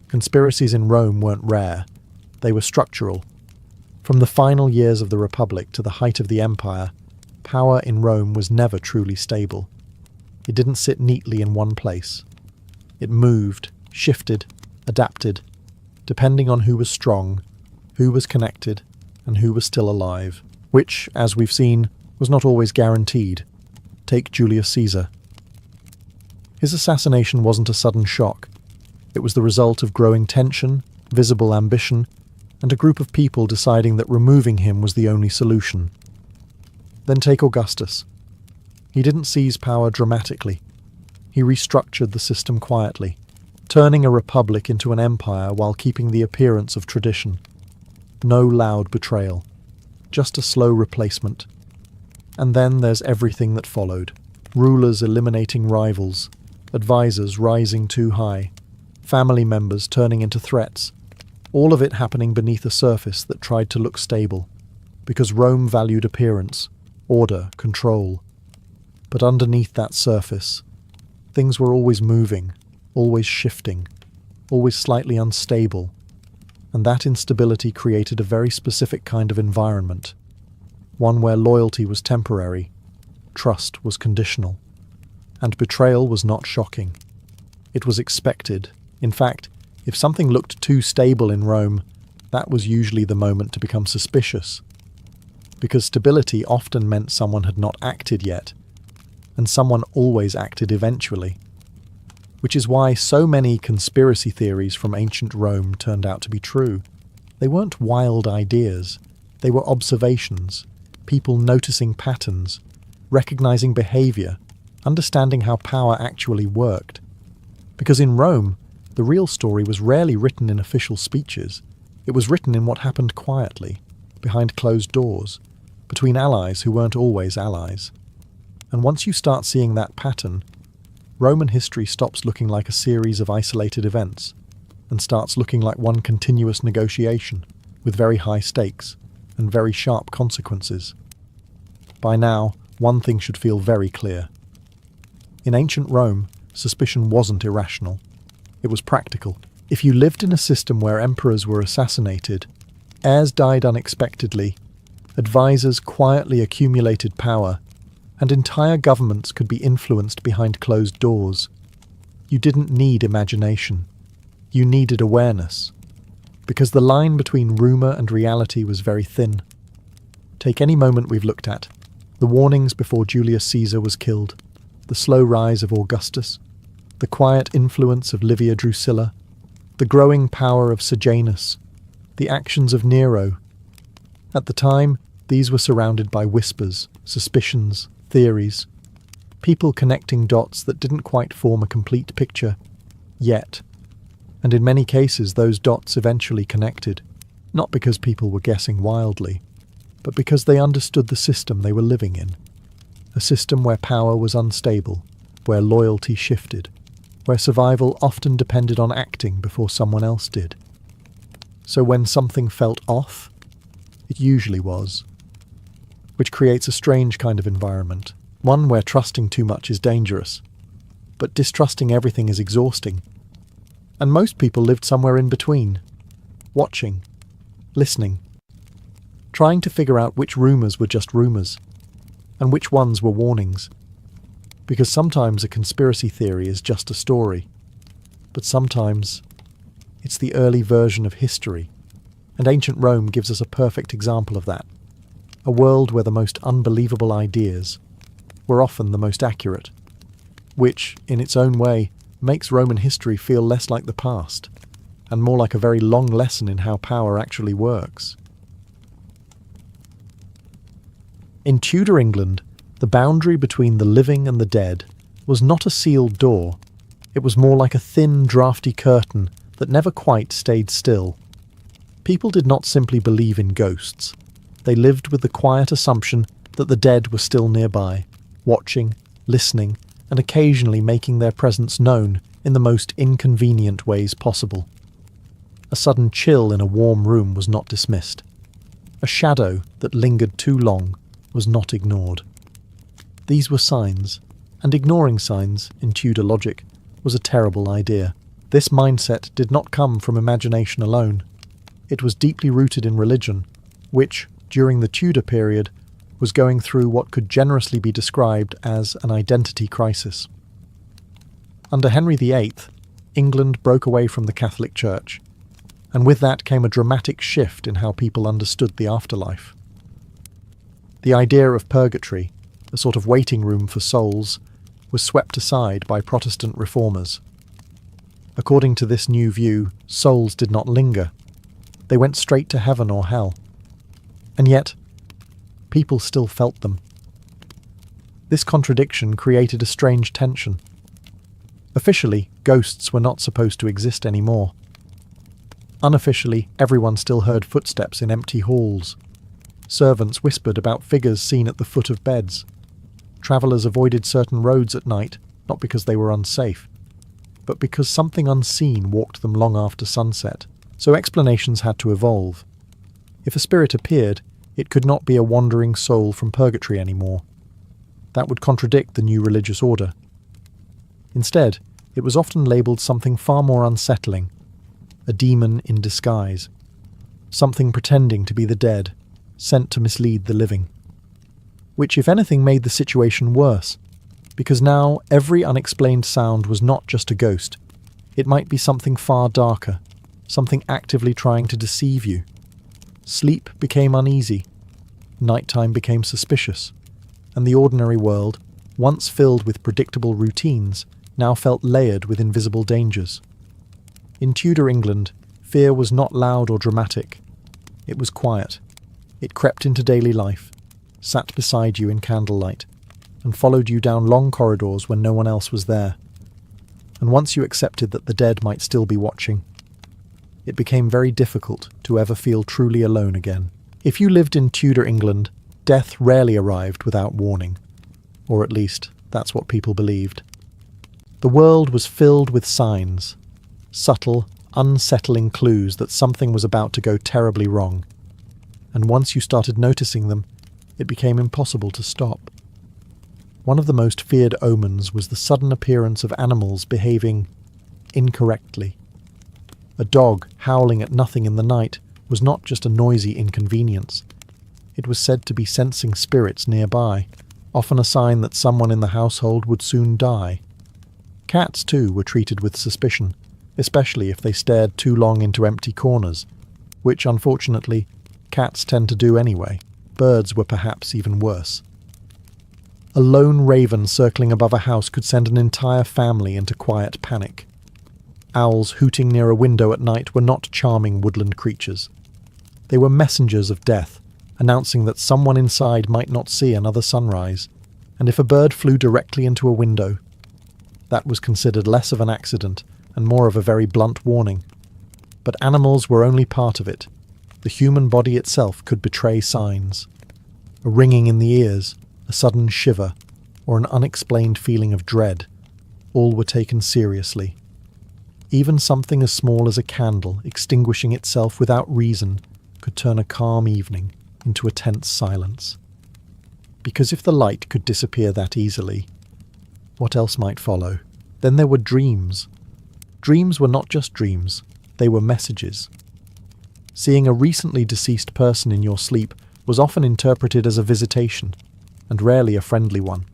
Conspiracies in Rome weren't rare. They were structural. From the final years of the Republic to the height of the Empire, power in Rome was never truly stable. It didn't sit neatly in one place. It moved, shifted, adapted, depending on who was strong, who was connected, and who was still alive, which, as we've seen, was not always guaranteed. Take Julius Caesar. His assassination wasn't a sudden shock. It was the result of growing tension, visible ambition, and a group of people deciding that removing him was the only solution. Then take Augustus. He didn't seize power dramatically. He restructured the system quietly, turning a republic into an empire while keeping the appearance of tradition. No loud betrayal, just a slow replacement. And then there's everything that followed. Rulers eliminating rivals, advisors rising too high, family members turning into threats, all of it happening beneath a surface that tried to look stable, because Rome valued appearance, order, control. But underneath that surface, things were always moving, always shifting, always slightly unstable, and that instability created a very specific kind of environment, one where loyalty was temporary, trust was conditional, and betrayal was not shocking. It was expected. In fact, if something looked too stable in Rome, that was usually the moment to become suspicious, because stability often meant someone had not acted yet, and someone always acted eventually. Which is why so many conspiracy theories from ancient Rome turned out to be true. They weren't wild ideas, they were observations, people noticing patterns, recognizing behavior, understanding how power actually worked. Because in Rome, the real story was rarely written in official speeches. It was written in what happened quietly, behind closed doors, between allies who weren't always allies. And once you start seeing that pattern, Roman history stops looking like a series of isolated events and starts looking like one continuous negotiation with very high stakes and very sharp consequences. By now, one thing should feel very clear. In ancient Rome, suspicion wasn't irrational. It was practical. If you lived in a system where emperors were assassinated, heirs died unexpectedly, advisors quietly accumulated power, and entire governments could be influenced behind closed doors, you didn't need imagination. You needed awareness. Because the line between rumour and reality was very thin. Take any moment we've looked at. The warnings before Julius Caesar was killed, the slow rise of Augustus, the quiet influence of Livia Drusilla, the growing power of Sejanus, the actions of Nero. At the time, these were surrounded by whispers, suspicions, theories, people connecting dots that didn't quite form a complete picture, yet. And in many cases, those dots eventually connected, not because people were guessing wildly, but because they understood the system they were living in. A system where power was unstable, where loyalty shifted, where survival often depended on acting before someone else did. So when something felt off, it usually was. Which creates a strange kind of environment, one where trusting too much is dangerous, but distrusting everything is exhausting. And most people lived somewhere in between, watching, listening, trying to figure out which rumours were just rumours, and which ones were warnings. Because sometimes a conspiracy theory is just a story, but sometimes it's the early version of history, and ancient Rome gives us a perfect example of that. A world where the most unbelievable ideas were often the most accurate, which, in its own way, makes Roman history feel less like the past, and more like a very long lesson in how power actually works. In Tudor England, the boundary between the living and the dead was not a sealed door. It was more like a thin, drafty curtain that never quite stayed still. People did not simply believe in ghosts. They lived with the quiet assumption that the dead were still nearby, watching, listening, and occasionally making their presence known in the most inconvenient ways possible. A sudden chill in a warm room was not dismissed. A shadow that lingered too long was not ignored. These were signs, and ignoring signs, in Tudor logic, was a terrible idea. This mindset did not come from imagination alone. It was deeply rooted in religion, which, during the Tudor period, was going through what could generously be described as an identity crisis. Under Henry VIII, England broke away from the Catholic Church, and with that came a dramatic shift in how people understood the afterlife. The idea of purgatory, a sort of waiting room for souls, was swept aside by Protestant reformers. According to this new view, souls did not linger. They went straight to heaven or hell. And yet, people still felt them. This contradiction created a strange tension. Officially, ghosts were not supposed to exist anymore. Unofficially, everyone still heard footsteps in empty halls. Servants whispered about figures seen at the foot of beds. Travellers avoided certain roads at night, not because they were unsafe, but because something unseen walked them long after sunset. So explanations had to evolve. If a spirit appeared, it could not be a wandering soul from purgatory anymore. That would contradict the new religious order. Instead, it was often labelled something far more unsettling, a demon in disguise, something pretending to be the dead, sent to mislead the living. Which, if anything, made the situation worse, because now every unexplained sound was not just a ghost. It might be something far darker, something actively trying to deceive you. Sleep became uneasy, nighttime became suspicious, and the ordinary world, once filled with predictable routines, now felt layered with invisible dangers. In Tudor England, fear was not loud or dramatic. It was quiet. It crept into daily life, sat beside you in candlelight, and followed you down long corridors when no one else was there. And once you accepted that the dead might still be watching, it became very difficult to ever feel truly alone again. If you lived in Tudor England, death rarely arrived without warning, or at least that's what people believed. The world was filled with signs, subtle, unsettling clues that something was about to go terribly wrong, and once you started noticing them, it became impossible to stop. One of the most feared omens was the sudden appearance of animals behaving incorrectly. A dog howling at nothing in the night was not just a noisy inconvenience. It was said to be sensing spirits nearby, often a sign that someone in the household would soon die. Cats, too, were treated with suspicion, especially if they stared too long into empty corners, which, unfortunately, cats tend to do anyway. Birds were perhaps even worse. A lone raven circling above a house could send an entire family into quiet panic. Owls hooting near a window at night were not charming woodland creatures. They were messengers of death, announcing that someone inside might not see another sunrise, and if a bird flew directly into a window, that was considered less of an accident and more of a very blunt warning. But animals were only part of it. The human body itself could betray signs. A ringing in the ears, a sudden shiver, or an unexplained feeling of dread, all were taken seriously. Even something as small as a candle extinguishing itself without reason could turn a calm evening into a tense silence. Because if the light could disappear that easily, what else might follow? Then there were dreams. Dreams were not just dreams, they were messages. Seeing a recently deceased person in your sleep was often interpreted as a visitation. and rarely a friendly one.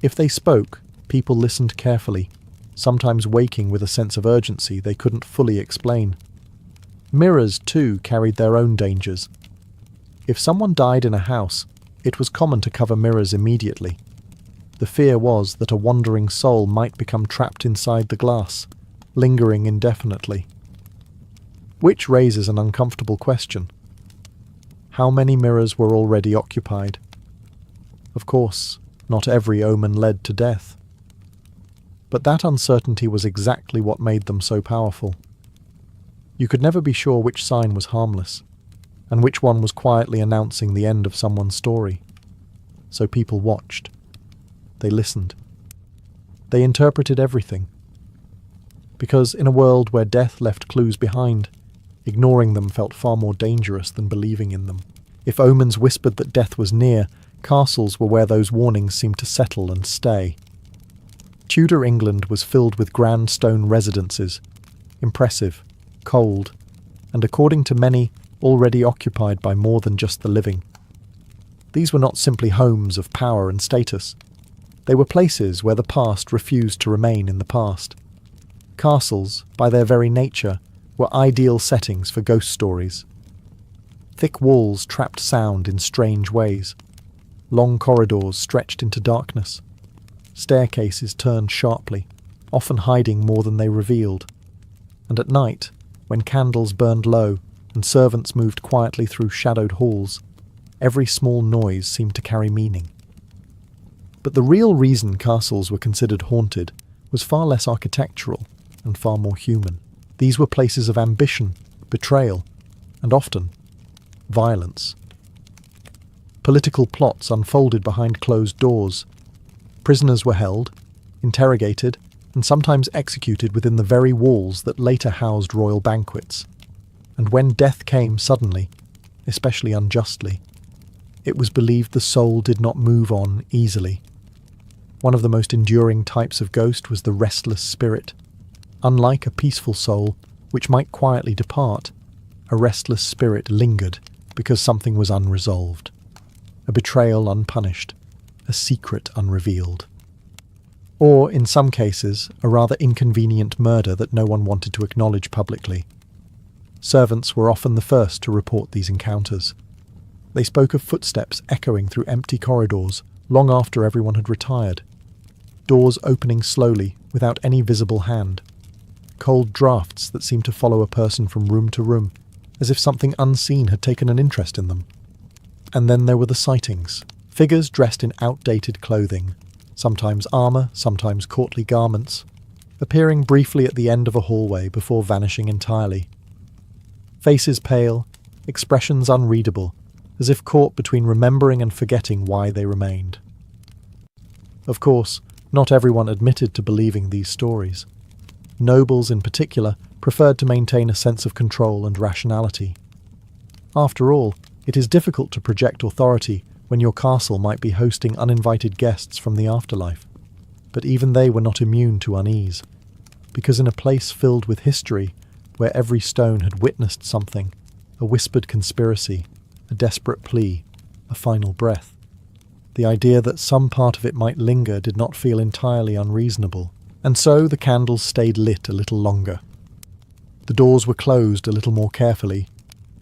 If they spoke, people listened carefully, sometimes waking with a sense of urgency they couldn't fully explain. Mirrors, too, carried their own dangers. If someone died in a house, it was common to cover mirrors immediately. The fear was that a wandering soul might become trapped inside the glass, lingering indefinitely. Which raises an uncomfortable question. How many mirrors were already occupied? Of course, not every omen led to death. But that uncertainty was exactly what made them so powerful. You could never be sure which sign was harmless, and which one was quietly announcing the end of someone's story. So people watched. They listened. They interpreted everything. Because in a world where death left clues behind, ignoring them felt far more dangerous than believing in them. If omens whispered that death was near, castles were where those warnings seemed to settle and stay. Tudor England was filled with grand stone residences, impressive, cold, and according to many, already occupied by more than just the living. These were not simply homes of power and status. They were places where the past refused to remain in the past. Castles, by their very nature, were ideal settings for ghost stories. Thick walls trapped sound in strange ways. Long corridors stretched into darkness. Staircases turned sharply, often hiding more than they revealed. And at night, when candles burned low and servants moved quietly through shadowed halls, every small noise seemed to carry meaning. But the real reason castles were considered haunted was far less architectural and far more human. These were places of ambition, betrayal, and often violence. Political plots unfolded behind closed doors. Prisoners were held, interrogated, and sometimes executed within the very walls that later housed royal banquets. And when death came suddenly, especially unjustly, it was believed the soul did not move on easily. One of the most enduring types of ghost was the restless spirit. Unlike a peaceful soul, which might quietly depart, a restless spirit lingered because something was unresolved. A betrayal unpunished, a secret unrevealed. Or, in some cases, a rather inconvenient murder that no one wanted to acknowledge publicly. Servants were often the first to report these encounters. They spoke of footsteps echoing through empty corridors long after everyone had retired. Doors opening slowly, without any visible hand. Cold drafts that seemed to follow a person from room to room, as if something unseen had taken an interest in them. And then there were the sightings. Figures dressed in outdated clothing, sometimes armour, sometimes courtly garments, appearing briefly at the end of a hallway before vanishing entirely. Faces pale, expressions unreadable, as if caught between remembering and forgetting why they remained. Of course, not everyone admitted to believing these stories. Nobles in particular preferred to maintain a sense of control and rationality. After all, it is difficult to project authority when your castle might be hosting uninvited guests from the afterlife. But even they were not immune to unease, because in a place filled with history, where every stone had witnessed something, a whispered conspiracy, a desperate plea, a final breath, the idea that some part of it might linger did not feel entirely unreasonable, and so the candles stayed lit a little longer. The doors were closed a little more carefully,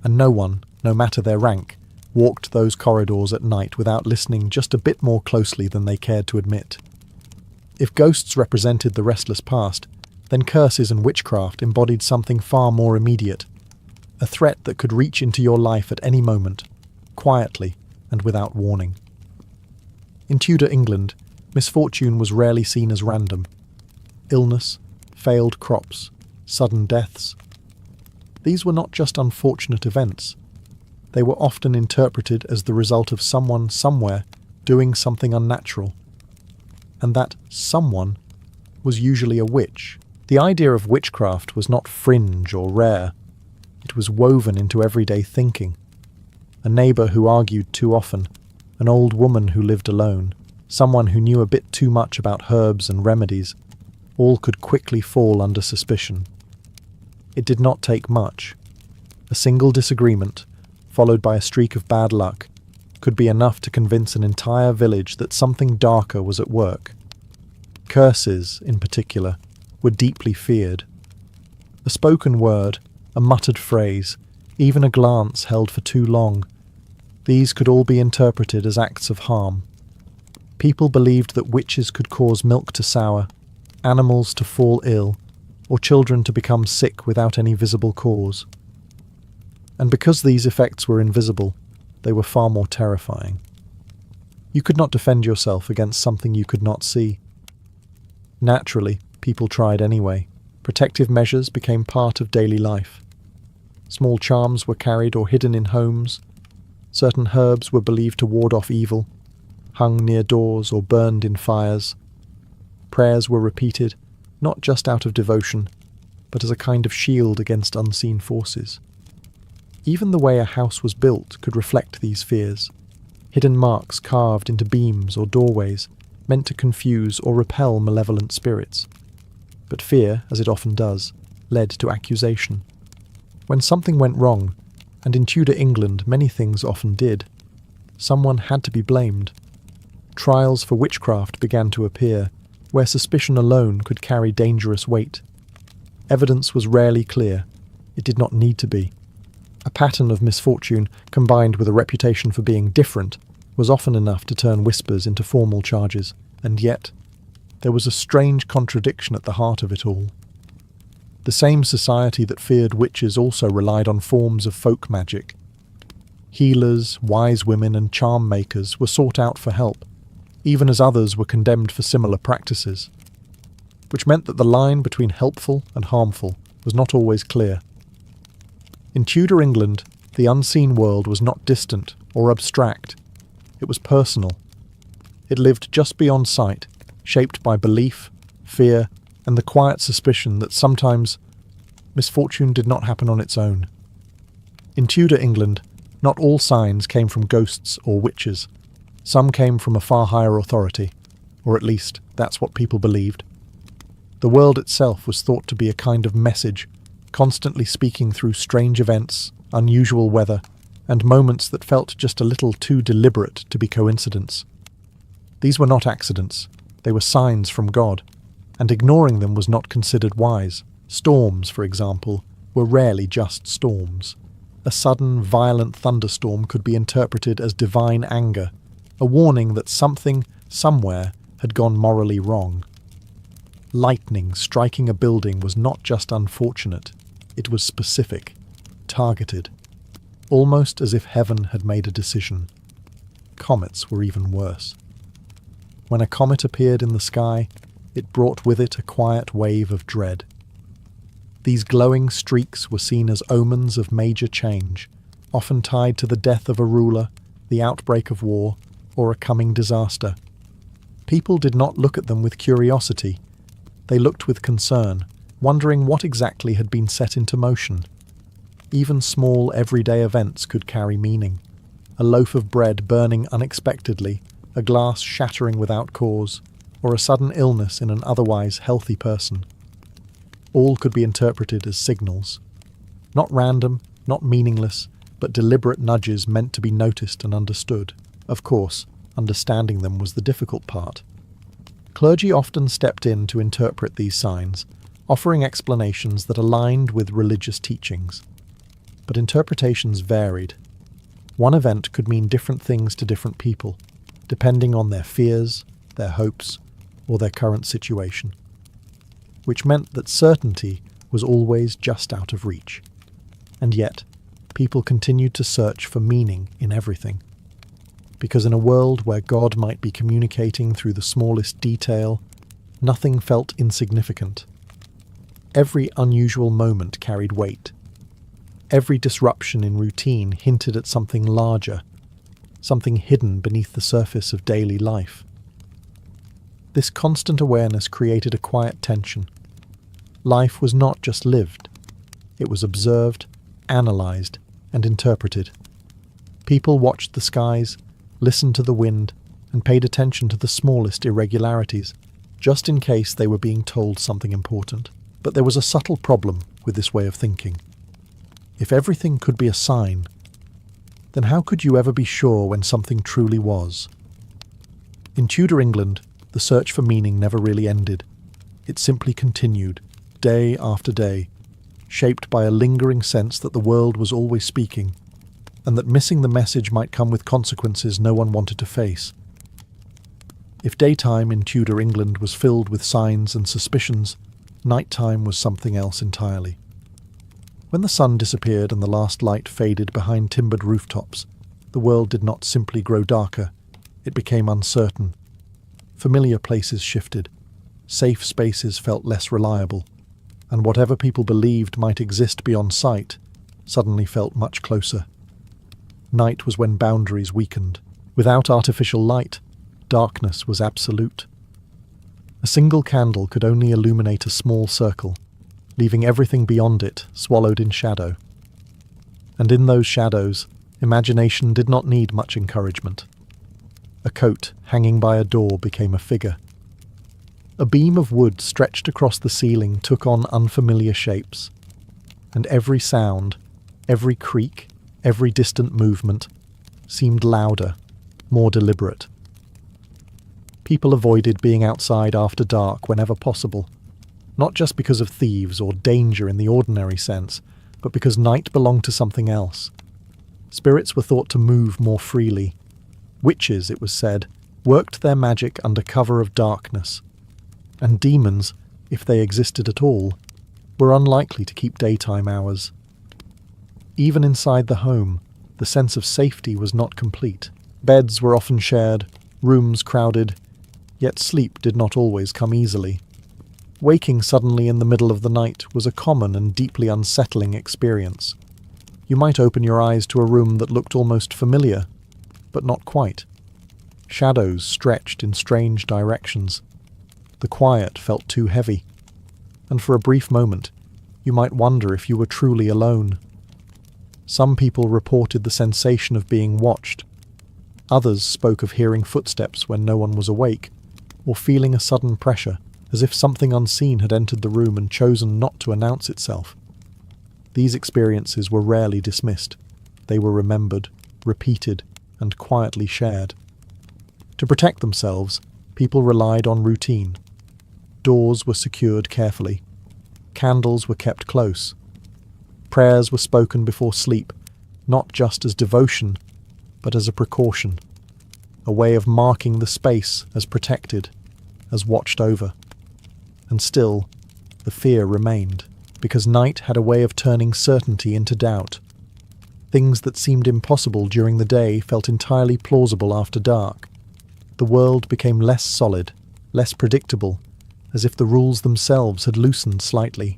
and no one, no matter their rank, walked those corridors at night without listening just a bit more closely than they cared to admit. If ghosts represented the restless past, then curses and witchcraft embodied something far more immediate, a threat that could reach into your life at any moment, quietly and without warning. In Tudor England, misfortune was rarely seen as random. Illness, failed crops, sudden deaths. These were not just unfortunate events. They were often interpreted as the result of someone somewhere doing something unnatural. And that someone was usually a witch. The idea of witchcraft was not fringe or rare. It was woven into everyday thinking. A neighbour who argued too often, an old woman who lived alone, someone who knew a bit too much about herbs and remedies, all could quickly fall under suspicion. It did not take much. A single disagreement, followed by a streak of bad luck, could be enough to convince an entire village that something darker was at work. Curses, in particular, were deeply feared. A spoken word, a muttered phrase, even a glance held for too long, these could all be interpreted as acts of harm. People believed that witches could cause milk to sour, animals to fall ill, or children to become sick without any visible cause. And because these effects were invisible, they were far more terrifying. You could not defend yourself against something you could not see. Naturally, people tried anyway. Protective measures became part of daily life. Small charms were carried or hidden in homes. Certain herbs were believed to ward off evil, hung near doors or burned in fires. Prayers were repeated, not just out of devotion, but as a kind of shield against unseen forces. Even the way a house was built could reflect these fears. Hidden marks carved into beams or doorways, meant to confuse or repel malevolent spirits. But fear, as it often does, led to accusation. When something went wrong, and in Tudor England many things often did, someone had to be blamed. Trials for witchcraft began to appear, where suspicion alone could carry dangerous weight. Evidence was rarely clear. It did not need to be. A pattern of misfortune, combined with a reputation for being different, was often enough to turn whispers into formal charges, and yet there was a strange contradiction at the heart of it all. The same society that feared witches also relied on forms of folk magic. Healers, wise women, and charm makers were sought out for help, even as others were condemned for similar practices, which meant that the line between helpful and harmful was not always clear. In Tudor England, the unseen world was not distant or abstract. It was personal. It lived just beyond sight, shaped by belief, fear, and the quiet suspicion that sometimes misfortune did not happen on its own. In Tudor England, not all signs came from ghosts or witches. Some came from a far higher authority, or at least that's what people believed. The world itself was thought to be a kind of message, constantly speaking through strange events, unusual weather, and moments that felt just a little too deliberate to be coincidence. These were not accidents, they were signs from God, and ignoring them was not considered wise. Storms, for example, were rarely just storms. A sudden, violent thunderstorm could be interpreted as divine anger, a warning that something, somewhere, had gone morally wrong. Lightning striking a building was not just unfortunate, it was specific, targeted, almost as if heaven had made a decision. Comets were even worse. When a comet appeared in the sky, it brought with it a quiet wave of dread. These glowing streaks were seen as omens of major change, often tied to the death of a ruler, the outbreak of war, or a coming disaster. People did not look at them with curiosity. They looked with concern, wondering what exactly had been set into motion. Even small everyday events could carry meaning. A loaf of bread burning unexpectedly, a glass shattering without cause, or a sudden illness in an otherwise healthy person. All could be interpreted as signals. Not random, not meaningless, but deliberate nudges meant to be noticed and understood. Of course, understanding them was the difficult part. Clergy often stepped in to interpret these signs, offering explanations that aligned with religious teachings. But interpretations varied. One event could mean different things to different people, depending on their fears, their hopes, or their current situation, which meant that certainty was always just out of reach. And yet, people continued to search for meaning in everything. Because in a world where God might be communicating through the smallest detail, nothing felt insignificant. Every unusual moment carried weight. Every disruption in routine hinted at something larger, something hidden beneath the surface of daily life. This constant awareness created a quiet tension. Life was not just lived. It was observed, analysed, and interpreted. People watched the skies, listened to the wind, and paid attention to the smallest irregularities, just in case they were being told something important. But there was a subtle problem with this way of thinking. If everything could be a sign, then how could you ever be sure when something truly was? In Tudor England, the search for meaning never really ended. It simply continued, day after day, shaped by a lingering sense that the world was always speaking, and that missing the message might come with consequences no one wanted to face. If daytime in Tudor England was filled with signs and suspicions, nighttime was something else entirely. When the sun disappeared and the last light faded behind timbered rooftops, the world did not simply grow darker, it became uncertain. Familiar places shifted, safe spaces felt less reliable, and whatever people believed might exist beyond sight suddenly felt much closer. Night was when boundaries weakened. Without artificial light, darkness was absolute. A single candle could only illuminate a small circle, leaving everything beyond it swallowed in shadow. And in those shadows, imagination did not need much encouragement. A coat hanging by a door became a figure. A beam of wood stretched across the ceiling took on unfamiliar shapes, and every sound, every creak, every distant movement seemed louder, more deliberate. People avoided being outside after dark whenever possible, not just because of thieves or danger in the ordinary sense, but because night belonged to something else. Spirits were thought to move more freely. Witches, it was said, worked their magic under cover of darkness, and demons, if they existed at all, were unlikely to keep daytime hours. Even inside the home, the sense of safety was not complete. Beds were often shared, rooms crowded, yet sleep did not always come easily. Waking suddenly in the middle of the night was a common and deeply unsettling experience. You might open your eyes to a room that looked almost familiar, but not quite. Shadows stretched in strange directions. The quiet felt too heavy, and for a brief moment, you might wonder if you were truly alone. Some people reported the sensation of being watched. Others spoke of hearing footsteps when no one was awake, or feeling a sudden pressure, as if something unseen had entered the room and chosen not to announce itself. These experiences were rarely dismissed. They were remembered, repeated, and quietly shared. To protect themselves, people relied on routine. Doors were secured carefully. Candles were kept close. Prayers were spoken before sleep, not just as devotion, but as a precaution, a way of marking the space as protected, as watched over. And still, the fear remained, because night had a way of turning certainty into doubt. Things that seemed impossible during the day felt entirely plausible after dark. The world became less solid, less predictable, as if the rules themselves had loosened slightly.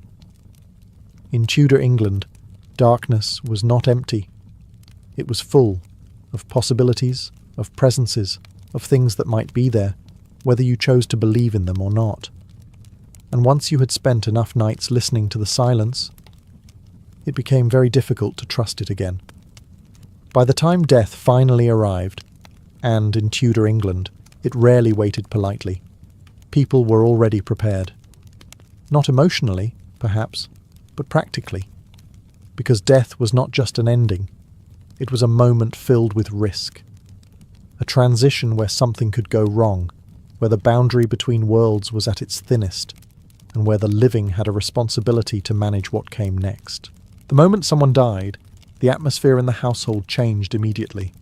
In Tudor England, darkness was not empty. It was full of possibilities, of presences, of things that might be there, whether you chose to believe in them or not. And once you had spent enough nights listening to the silence, it became very difficult to trust it again. By the time death finally arrived, and in Tudor England, it rarely waited politely, people were already prepared. Not emotionally, perhaps, but practically. Because death was not just an ending, it was a moment filled with risk. A transition where something could go wrong, where the boundary between worlds was at its thinnest, and where the living had a responsibility to manage what came next. The moment someone died, the atmosphere in the household changed immediately.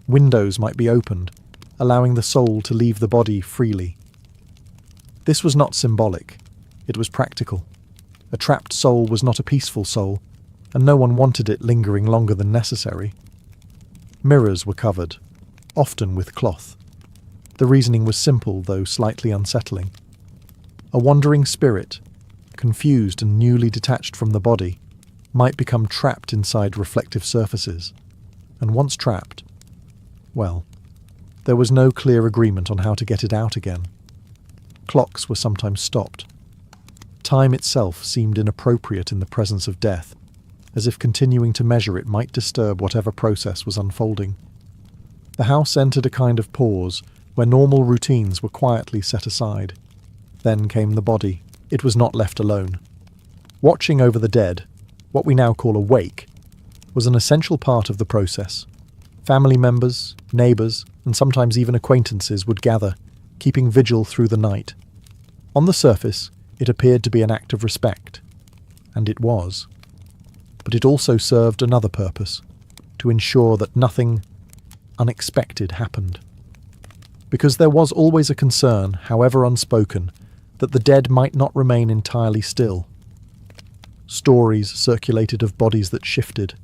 Windows might be opened, allowing the soul to leave the body freely. This was not symbolic, it was practical. A trapped soul was not a peaceful soul, and no one wanted it lingering longer than necessary. Mirrors were covered, often with cloth. The reasoning was simple, though slightly unsettling. A wandering spirit, confused and newly detached from the body, might become trapped inside reflective surfaces. And once trapped, well, there was no clear agreement on how to get it out again. Clocks were sometimes stopped. Time itself seemed inappropriate in the presence of death, as if continuing to measure it might disturb whatever process was unfolding. The house entered a kind of pause, where normal routines were quietly set aside. Then came the body. It was not left alone. Watching over the dead, what we now call a wake, was an essential part of the process. Family members, neighbours, and sometimes even acquaintances would gather, keeping vigil through the night. On the surface, it appeared to be an act of respect, and it was. But it also served another purpose, to ensure that nothing unexpected happened. Because there was always a concern, however unspoken, that the dead might not remain entirely still. Stories circulated of bodies that shifted,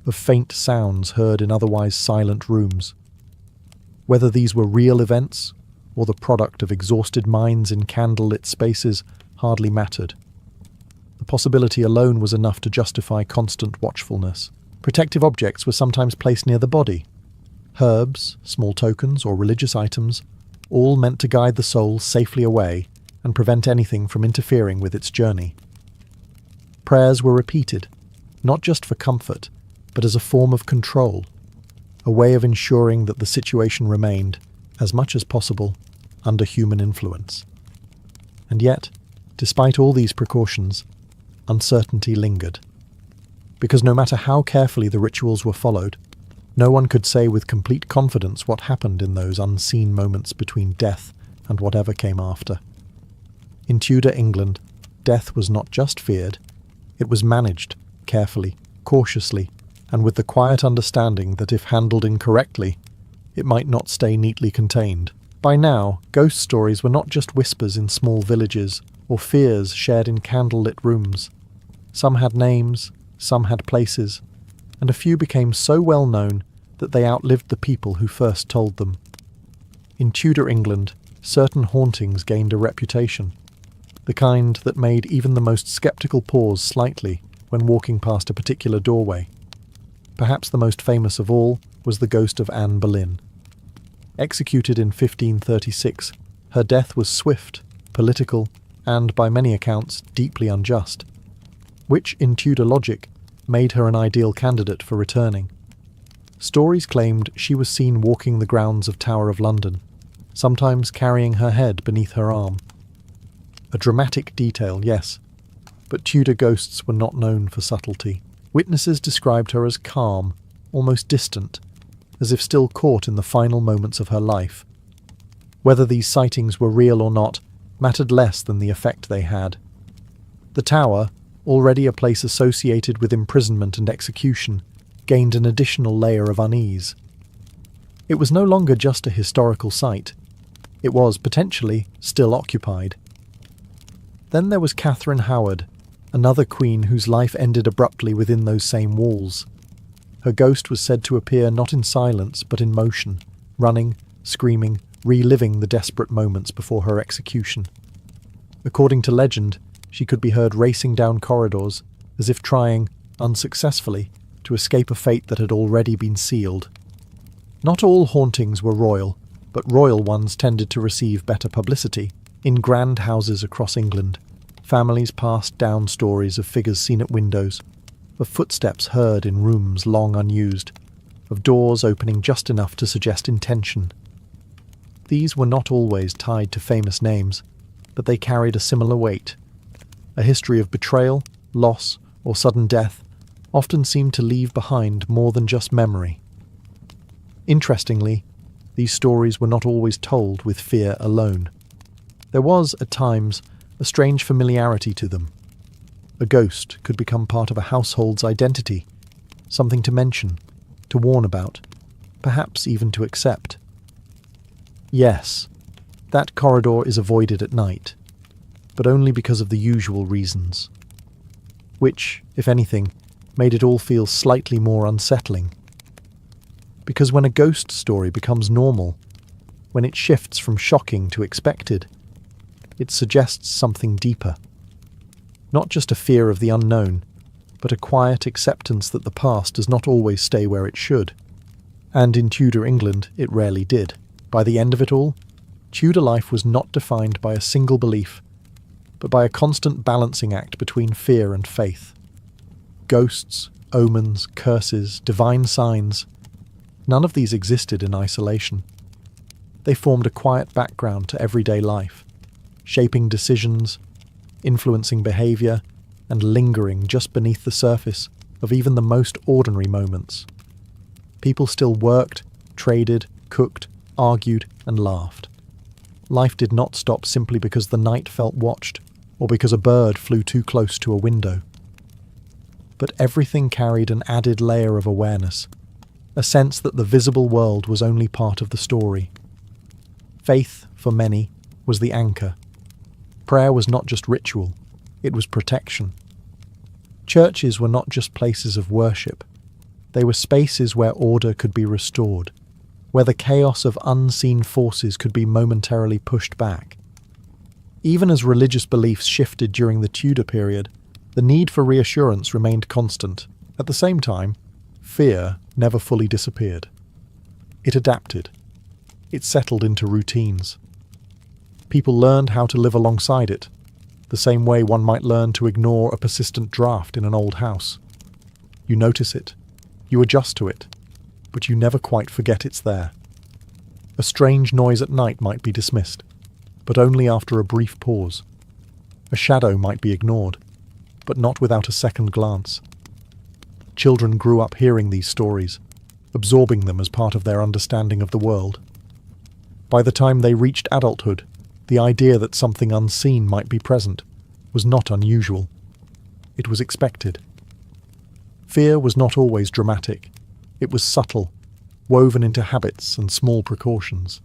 of faint sounds heard in otherwise silent rooms. Whether these were real events, or the product of exhausted minds in candlelit spaces, hardly mattered. The possibility alone was enough to justify constant watchfulness. Protective objects were sometimes placed near the body. Herbs, small tokens, or religious items, all meant to guide the soul safely away and prevent anything from interfering with its journey. Prayers were repeated, not just for comfort, but as a form of control, a way of ensuring that the situation remained, as much as possible, under human influence. And yet, despite all these precautions, uncertainty lingered. Because no matter how carefully the rituals were followed, no one could say with complete confidence what happened in those unseen moments between death and whatever came after. In Tudor England, death was not just feared, it was managed, carefully, cautiously, and with the quiet understanding that if handled incorrectly, it might not stay neatly contained. By now, ghost stories were not just whispers in small villages, or fears shared in candlelit rooms. Some had names, some had places, and a few became so well known that they outlived the people who first told them. In Tudor England, certain hauntings gained a reputation, the kind that made even the most sceptical pause slightly when walking past a particular doorway. Perhaps the most famous of all was the ghost of Anne Boleyn. Executed in 1536, her death was swift, political, and, by many accounts, deeply unjust, which, in Tudor logic, made her an ideal candidate for returning. Stories claimed she was seen walking the grounds of Tower of London, sometimes carrying her head beneath her arm. A dramatic detail, yes, but Tudor ghosts were not known for subtlety. Witnesses described her as calm, almost distant, as if still caught in the final moments of her life. Whether these sightings were real or not mattered less than the effect they had. The Tower, already a place associated with imprisonment and execution, gained an additional layer of unease. It was no longer just a historical site. It was, potentially, still occupied. Then there was Catherine Howard, another queen whose life ended abruptly within those same walls. Her ghost was said to appear not in silence but in motion, running, screaming, reliving the desperate moments before her execution. According to legend, she could be heard racing down corridors, as if trying, unsuccessfully, to escape a fate that had already been sealed. Not all hauntings were royal, but royal ones tended to receive better publicity. In grand houses across England, families passed down stories of figures seen at windows, of footsteps heard in rooms long unused, of doors opening just enough to suggest intention. These were not always tied to famous names, but they carried a similar weight. A history of betrayal, loss, or sudden death often seemed to leave behind more than just memory. Interestingly, these stories were not always told with fear alone. There was, at times, a strange familiarity to them. A ghost could become part of a household's identity, something to mention, to warn about, perhaps even to accept. Yes, that corridor is avoided at night, but only because of the usual reasons, which, if anything, made it all feel slightly more unsettling. Because when a ghost story becomes normal, when it shifts from shocking to expected, it suggests something deeper. Not just a fear of the unknown, but a quiet acceptance that the past does not always stay where it should. And in Tudor England, it rarely did. By the end of it all, Tudor life was not defined by a single belief, but by a constant balancing act between fear and faith. Ghosts, omens, curses, divine signs, none of these existed in isolation. They formed a quiet background to everyday life, shaping decisions, influencing behaviour, and lingering just beneath the surface of even the most ordinary moments. People still worked, traded, cooked, argued, and laughed. Life did not stop simply because the night felt watched, or because a bird flew too close to a window. But everything carried an added layer of awareness, a sense that the visible world was only part of the story. Faith, for many, was the anchor. Prayer was not just ritual, it was protection. Churches were not just places of worship. They were spaces where order could be restored, where the chaos of unseen forces could be momentarily pushed back. Even as religious beliefs shifted during the Tudor period, the need for reassurance remained constant. At the same time, fear never fully disappeared. It adapted. It settled into routines. People learned how to live alongside it, the same way one might learn to ignore a persistent draft in an old house. You notice it, you adjust to it, but you never quite forget it's there. A strange noise at night might be dismissed, but only after a brief pause. A shadow might be ignored, but not without a second glance. Children grew up hearing these stories, absorbing them as part of their understanding of the world. By the time they reached adulthood, the idea that something unseen might be present was not unusual. It was expected. Fear was not always dramatic. It was subtle, woven into habits and small precautions.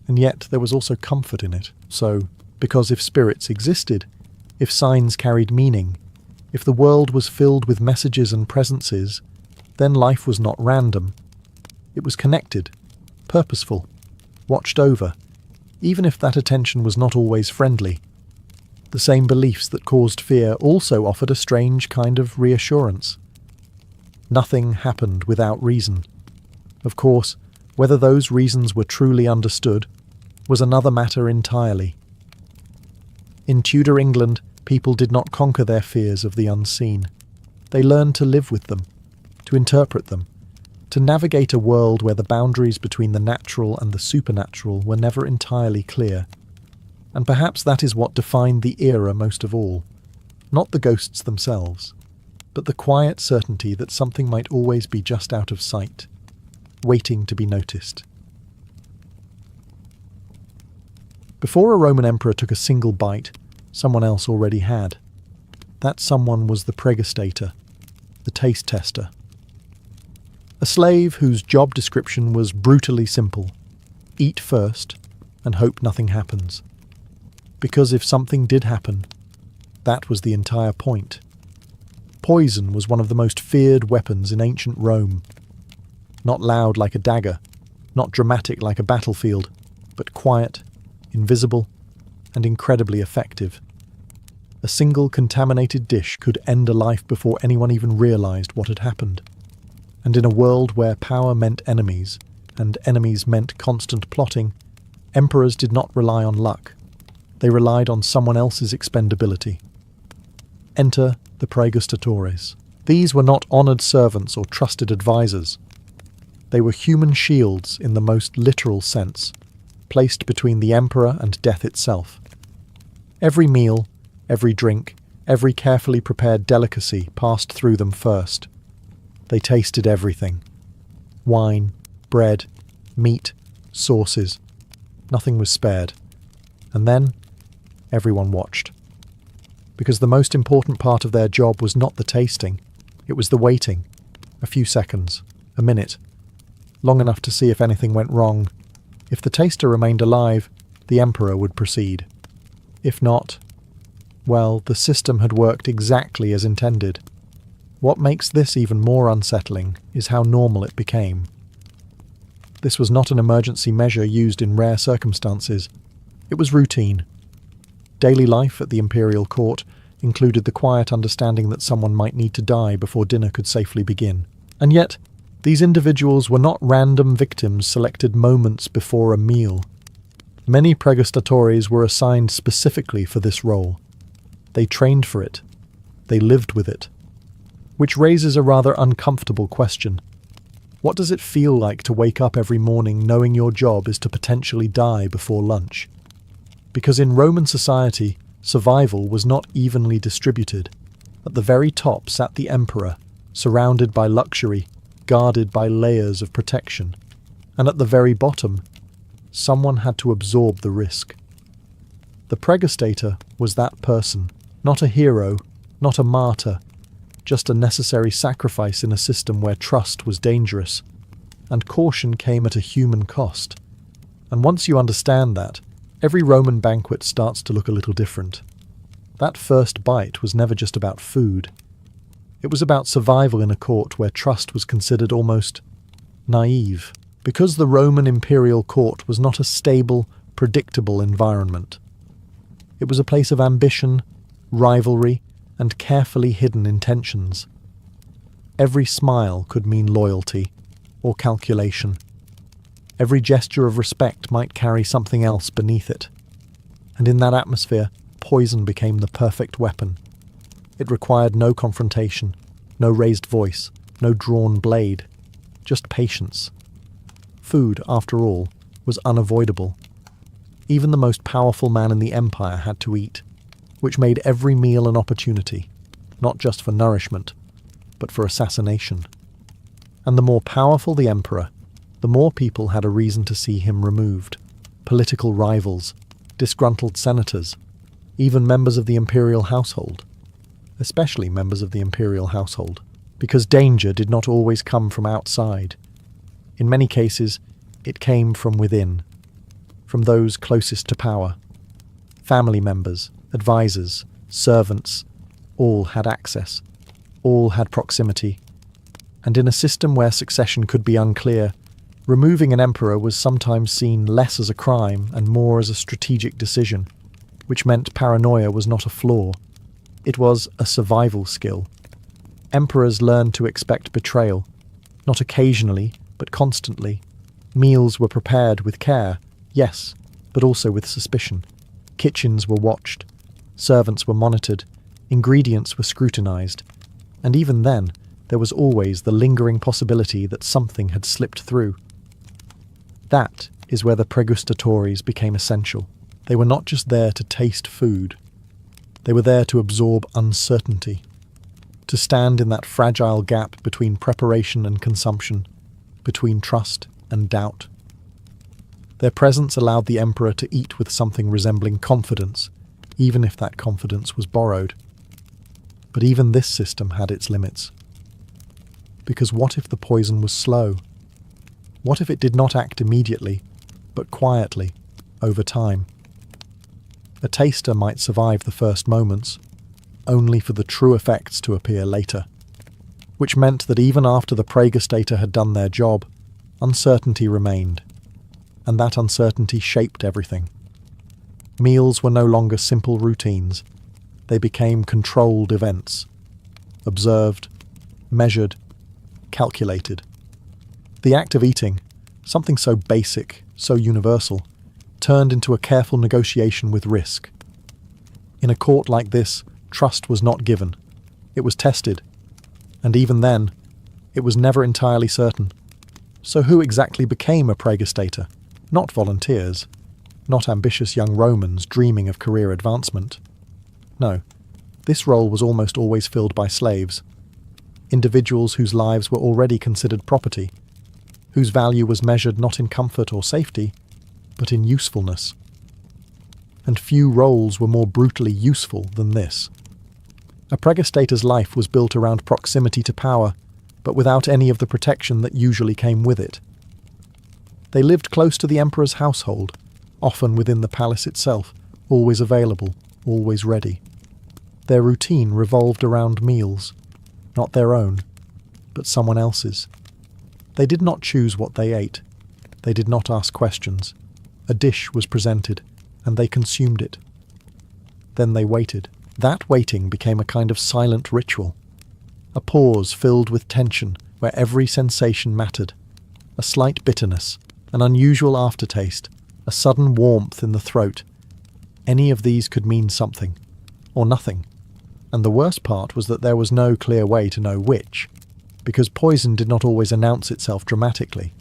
And yet there was also comfort in it. So, because if spirits existed, if signs carried meaning, if the world was filled with messages and presences, then life was not random. It was connected, purposeful, watched over, even if that attention was not always friendly. The same beliefs that caused fear also offered a strange kind of reassurance. Nothing happened without reason. Of course, whether those reasons were truly understood was another matter entirely. In Tudor England, people did not conquer their fears of the unseen. They learned to live with them, to interpret them, to navigate a world where the boundaries between the natural and the supernatural were never entirely clear. And perhaps that is what defined the era most of all. Not the ghosts themselves, but the quiet certainty that something might always be just out of sight, waiting to be noticed. Before a Roman emperor took a single bite, someone else already had. That someone was the pregustator, the taste tester. A slave whose job description was brutally simple: eat first and hope nothing happens. Because if something did happen, that was the entire point. Poison was one of the most feared weapons in ancient Rome. Not loud like a dagger, not dramatic like a battlefield, but quiet, invisible, and incredibly effective. A single contaminated dish could end a life before anyone even realized what had happened. And in a world where power meant enemies, and enemies meant constant plotting, emperors did not rely on luck. They relied on someone else's expendability. Enter the praegustatores. These were not honoured servants or trusted advisors. They were human shields in the most literal sense, placed between the emperor and death itself. Every meal, every drink, every carefully prepared delicacy passed through them first. They tasted everything. Wine, bread, meat, sauces. Nothing was spared. And then, everyone watched. Because the most important part of their job was not the tasting, it was the waiting. A few seconds, a minute, long enough to see if anything went wrong. If the taster remained alive, the emperor would proceed. If not, well, the system had worked exactly as intended. What makes this even more unsettling is how normal it became. This was not an emergency measure used in rare circumstances. It was routine. Daily life at the imperial court included the quiet understanding that someone might need to die before dinner could safely begin. And yet, these individuals were not random victims selected moments before a meal. Many pregustatores were assigned specifically for this role. They trained for it. They lived with it. Which raises a rather uncomfortable question. What does it feel like to wake up every morning knowing your job is to potentially die before lunch? Because in Roman society, survival was not evenly distributed. At the very top sat the emperor, surrounded by luxury, guarded by layers of protection, and at the very bottom, someone had to absorb the risk. The pregustator was that person, not a hero, not a martyr, just a necessary sacrifice in a system where trust was dangerous, and caution came at a human cost. And once you understand that, every Roman banquet starts to look a little different. That first bite was never just about food. It was about survival in a court where trust was considered almost naive, because the Roman imperial court was not a stable, predictable environment. It was a place of ambition, rivalry, and carefully hidden intentions. Every smile could mean loyalty or calculation. Every gesture of respect might carry something else beneath it. And in that atmosphere, poison became the perfect weapon. It required no confrontation, no raised voice, no drawn blade, just patience. Food, after all, was unavoidable. Even the most powerful man in the empire had to eat, which made every meal an opportunity, not just for nourishment, but for assassination. And the more powerful the emperor, the more people had a reason to see him removed. Political rivals, disgruntled senators, even members of the imperial household. Especially members of the imperial household, because danger did not always come from outside. In many cases, it came from within, from those closest to power. Family members, advisors, servants, all had access, all had proximity. And in a system where succession could be unclear, removing an emperor was sometimes seen less as a crime and more as a strategic decision, which meant paranoia was not a flaw. It was a survival skill. Emperors learned to expect betrayal, not occasionally, but constantly. Meals were prepared with care, yes, but also with suspicion. Kitchens were watched, servants were monitored, ingredients were scrutinized, and even then, there was always the lingering possibility that something had slipped through. That is where the pregustatores became essential. They were not just there to taste food. They were there to absorb uncertainty, to stand in that fragile gap between preparation and consumption, between trust and doubt. Their presence allowed the emperor to eat with something resembling confidence, even if that confidence was borrowed. But even this system had its limits. Because what if the poison was slow? What if it did not act immediately, but quietly, over time? A taster might survive the first moments, only for the true effects to appear later, which meant that even after the pregustator had done their job, uncertainty remained, and that uncertainty shaped everything. Meals were no longer simple routines. They became controlled events, observed, measured, calculated. The act of eating, something so basic, so universal, turned into a careful negotiation with risk. In a court like this, trust was not given. It was tested. And even then, it was never entirely certain. So who exactly became a pregustator? Not volunteers. Not ambitious young Romans dreaming of career advancement. No, this role was almost always filled by slaves. Individuals whose lives were already considered property, whose value was measured not in comfort or safety, but in usefulness. And few roles were more brutally useful than this. A pregustator's life was built around proximity to power, but without any of the protection that usually came with it. They lived close to the emperor's household, often within the palace itself, always available, always ready. Their routine revolved around meals, not their own, but someone else's. They did not choose what they ate. They did not ask questions. A dish was presented, and they consumed it. Then they waited. That waiting became a kind of silent ritual. A pause filled with tension, where every sensation mattered. A slight bitterness, an unusual aftertaste, a sudden warmth in the throat. Any of these could mean something, or nothing. And the worst part was that there was no clear way to know which, because poison did not always announce itself dramatically.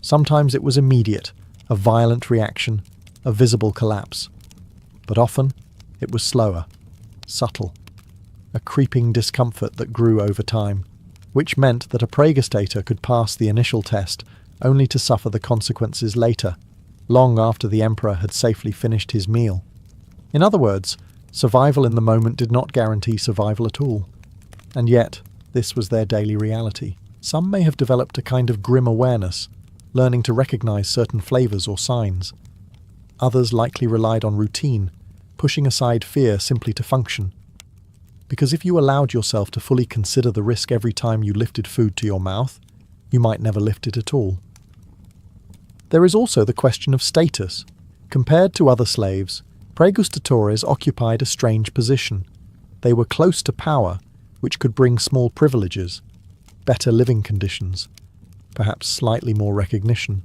Sometimes it was immediate, a violent reaction, a visible collapse. But often, it was slower, subtle, a creeping discomfort that grew over time, which meant that a praegustator could pass the initial test only to suffer the consequences later, long after the emperor had safely finished his meal. In other words, survival in the moment did not guarantee survival at all. And yet, this was their daily reality. Some may have developed a kind of grim awareness, learning to recognize certain flavors or signs. Others likely relied on routine, pushing aside fear simply to function. Because if you allowed yourself to fully consider the risk every time you lifted food to your mouth, you might never lift it at all. There is also the question of status. Compared to other slaves, praegustatores occupied a strange position. They were close to power, which could bring small privileges, better living conditions, perhaps slightly more recognition.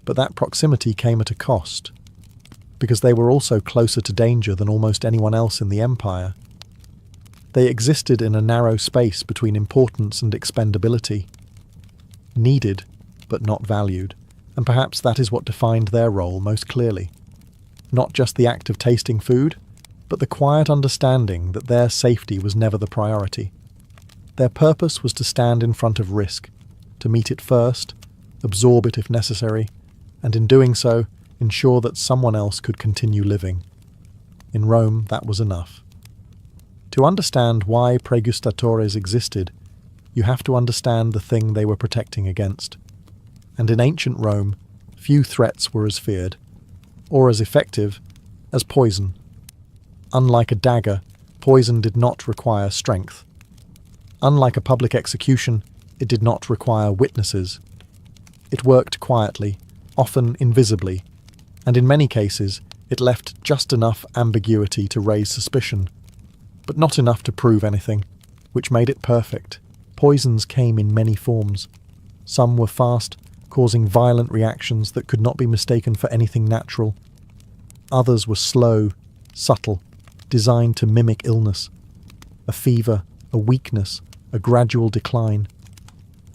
But that proximity came at a cost, because they were also closer to danger than almost anyone else in the empire. They existed in a narrow space between importance and expendability, needed but not valued, and perhaps that is what defined their role most clearly. Not just the act of tasting food, but the quiet understanding that their safety was never the priority. Their purpose was to stand in front of risk, to meet it first, absorb it if necessary, and in doing so, ensure that someone else could continue living. In Rome, that was enough. To understand why praegustatores existed, you have to understand the thing they were protecting against. And in ancient Rome, few threats were as feared, or as effective, as poison. Unlike a dagger, poison did not require strength. Unlike a public execution, it did not require witnesses. It worked quietly, often invisibly, and in many cases it left just enough ambiguity to raise suspicion, but not enough to prove anything, which made it perfect. Poisons came in many forms. Some were fast, causing violent reactions that could not be mistaken for anything natural. Others were slow, subtle, designed to mimic illness. A fever, a weakness, a gradual decline.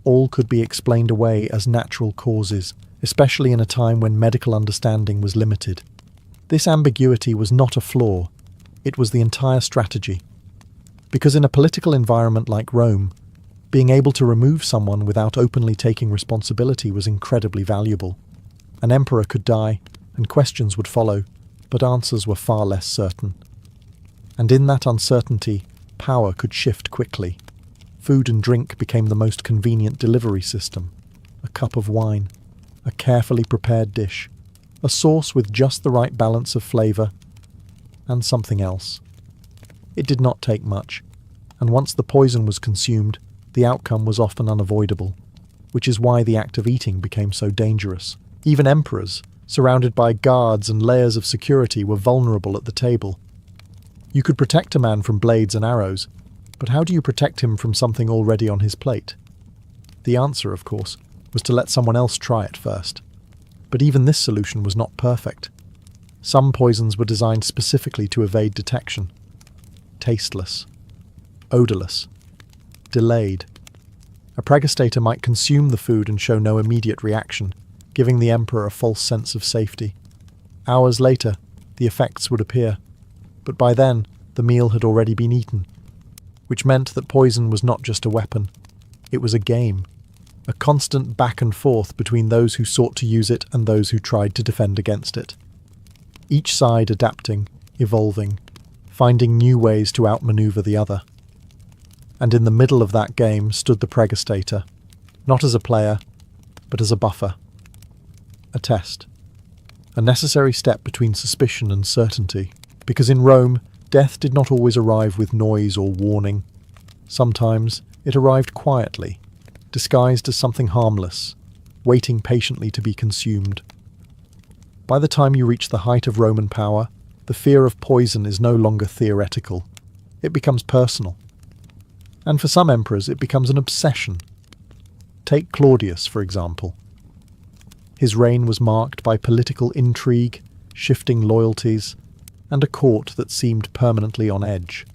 All could be explained away as natural causes, especially in a time when medical understanding was limited. This ambiguity was not a flaw, it was the entire strategy. Because in a political environment like Rome, being able to remove someone without openly taking responsibility was incredibly valuable. An emperor could die, and questions would follow, but answers were far less certain. And in that uncertainty, power could shift quickly. Food and drink became the most convenient delivery system. A cup of wine, a carefully prepared dish, a sauce with just the right balance of flavour, and something else. It did not take much, and once the poison was consumed, the outcome was often unavoidable, which is why the act of eating became so dangerous. Even emperors, surrounded by guards and layers of security, were vulnerable at the table. You could protect a man from blades and arrows, but how do you protect him from something already on his plate? The answer, of course, was to let someone else try it first. But even this solution was not perfect. Some poisons were designed specifically to evade detection. Tasteless, odourless, delayed. A praegustator might consume the food and show no immediate reaction, giving the emperor a false sense of safety. Hours later, the effects would appear, but by then, the meal had already been eaten, which meant that poison was not just a weapon, it was a game, a constant back and forth between those who sought to use it and those who tried to defend against it. Each side adapting, evolving, finding new ways to outmaneuver the other. And in the middle of that game stood the praegustator, not as a player, but as a buffer. A test. A necessary step between suspicion and certainty, because in Rome, death did not always arrive with noise or warning. Sometimes it arrived quietly, disguised as something harmless, waiting patiently to be consumed. By the time you reach the height of Roman power, the fear of poison is no longer theoretical. It becomes personal. And for some emperors, it becomes an obsession. Take Claudius, for example. His reign was marked by political intrigue, shifting loyalties, and a court that seemed permanently on edge.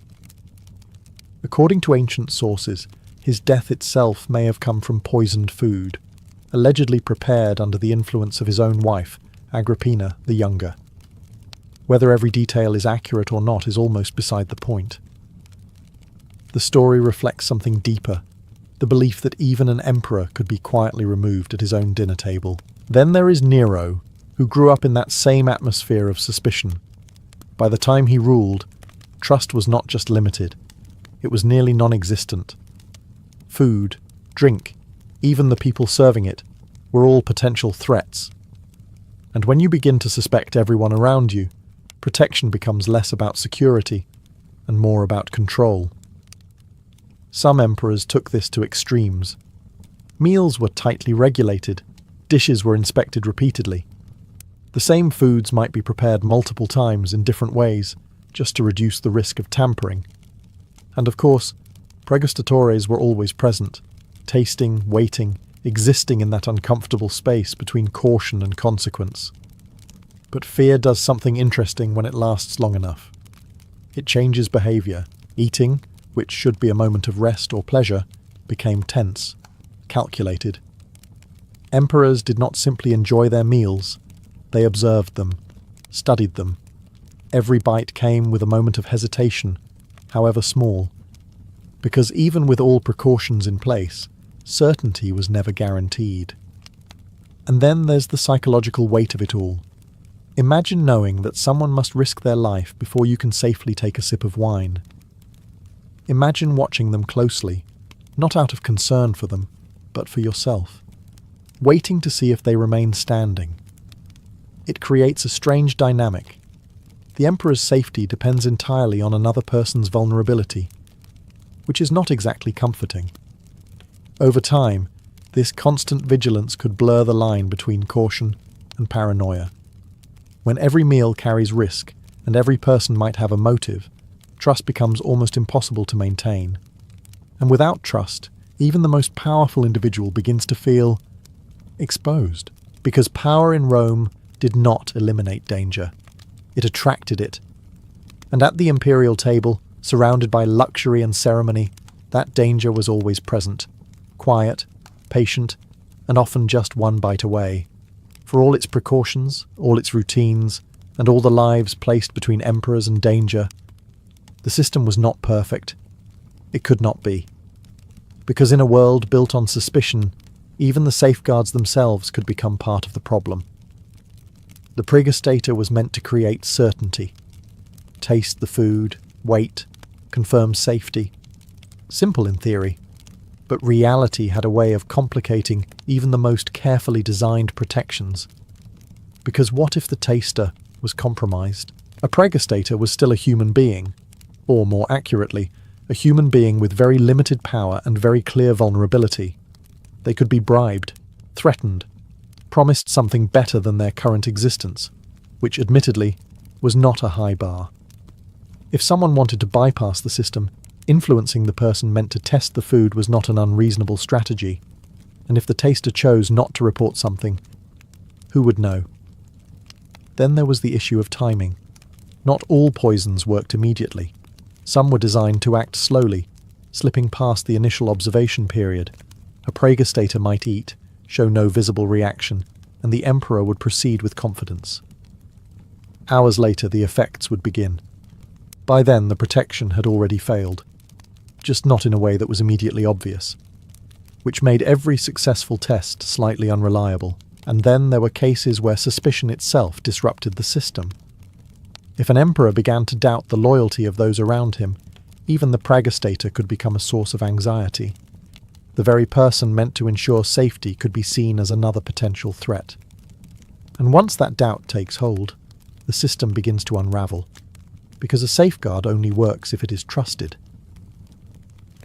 According to ancient sources, his death itself may have come from poisoned food, allegedly prepared under the influence of his own wife, Agrippina the Younger. Whether every detail is accurate or not is almost beside the point. The story reflects something deeper, the belief that even an emperor could be quietly removed at his own dinner table. Then there is Nero, who grew up in that same atmosphere of suspicion. By the time he ruled, trust was not just limited, it was nearly non-existent. Food, drink, even the people serving it, were all potential threats. And when you begin to suspect everyone around you, protection becomes less about security and more about control. Some emperors took this to extremes. Meals were tightly regulated, dishes were inspected repeatedly. The same foods might be prepared multiple times in different ways, just to reduce the risk of tampering. And of course, pregustatores were always present, tasting, waiting, existing in that uncomfortable space between caution and consequence. But fear does something interesting when it lasts long enough. It changes behavior. Eating, which should be a moment of rest or pleasure, became tense, calculated. Emperors did not simply enjoy their meals, they observed them, studied them. Every bite came with a moment of hesitation, however small, because even with all precautions in place, certainty was never guaranteed. And then there's the psychological weight of it all. Imagine knowing that someone must risk their life before you can safely take a sip of wine. Imagine watching them closely, not out of concern for them, but for yourself, waiting to see if they remain standing. It creates a strange dynamic. The emperor's safety depends entirely on another person's vulnerability, which is not exactly comforting. Over time, this constant vigilance could blur the line between caution and paranoia. When every meal carries risk and every person might have a motive, trust becomes almost impossible to maintain. And without trust, even the most powerful individual begins to feel exposed, because power in Rome did not eliminate danger. It attracted it. And at the imperial table, surrounded by luxury and ceremony, that danger was always present, quiet, patient, and often just one bite away. For all its precautions, all its routines, and all the lives placed between emperors and danger, the system was not perfect. It could not be. Because in a world built on suspicion, even the safeguards themselves could become part of the problem. The pregustator was meant to create certainty. Taste the food, wait, confirm safety. Simple in theory, but reality had a way of complicating even the most carefully designed protections. Because what if the taster was compromised? A pregustator was still a human being, or more accurately, a human being with very limited power and very clear vulnerability. They could be bribed, threatened, promised something better than their current existence, which admittedly was not a high bar. If someone wanted to bypass the system, influencing the person meant to test the food was not an unreasonable strategy, and if the taster chose not to report something, who would know? Then there was the issue of timing. Not all poisons worked immediately. Some were designed to act slowly, slipping past the initial observation period. A pregustator might eat, show no visible reaction, and the emperor would proceed with confidence. Hours later, the effects would begin. By then, the protection had already failed, just not in a way that was immediately obvious, which made every successful test slightly unreliable. And then there were cases where suspicion itself disrupted the system. If an emperor began to doubt the loyalty of those around him, even the pregustator could become a source of anxiety. The very person meant to ensure safety could be seen as another potential threat. And once that doubt takes hold, the system begins to unravel, because a safeguard only works if it is trusted.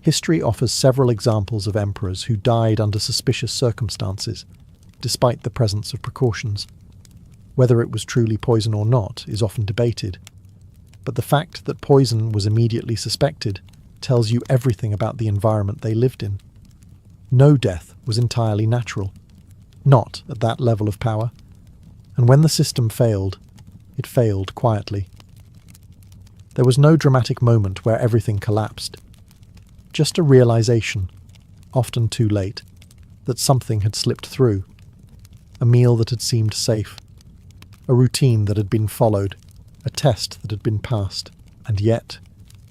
History offers several examples of emperors who died under suspicious circumstances, despite the presence of precautions. Whether it was truly poison or not is often debated, but the fact that poison was immediately suspected tells you everything about the environment they lived in. No death was entirely natural, not at that level of power, and when the system failed, it failed quietly. There was no dramatic moment where everything collapsed, just a realization, often too late, that something had slipped through. A meal that had seemed safe, a routine that had been followed, a test that had been passed, and yet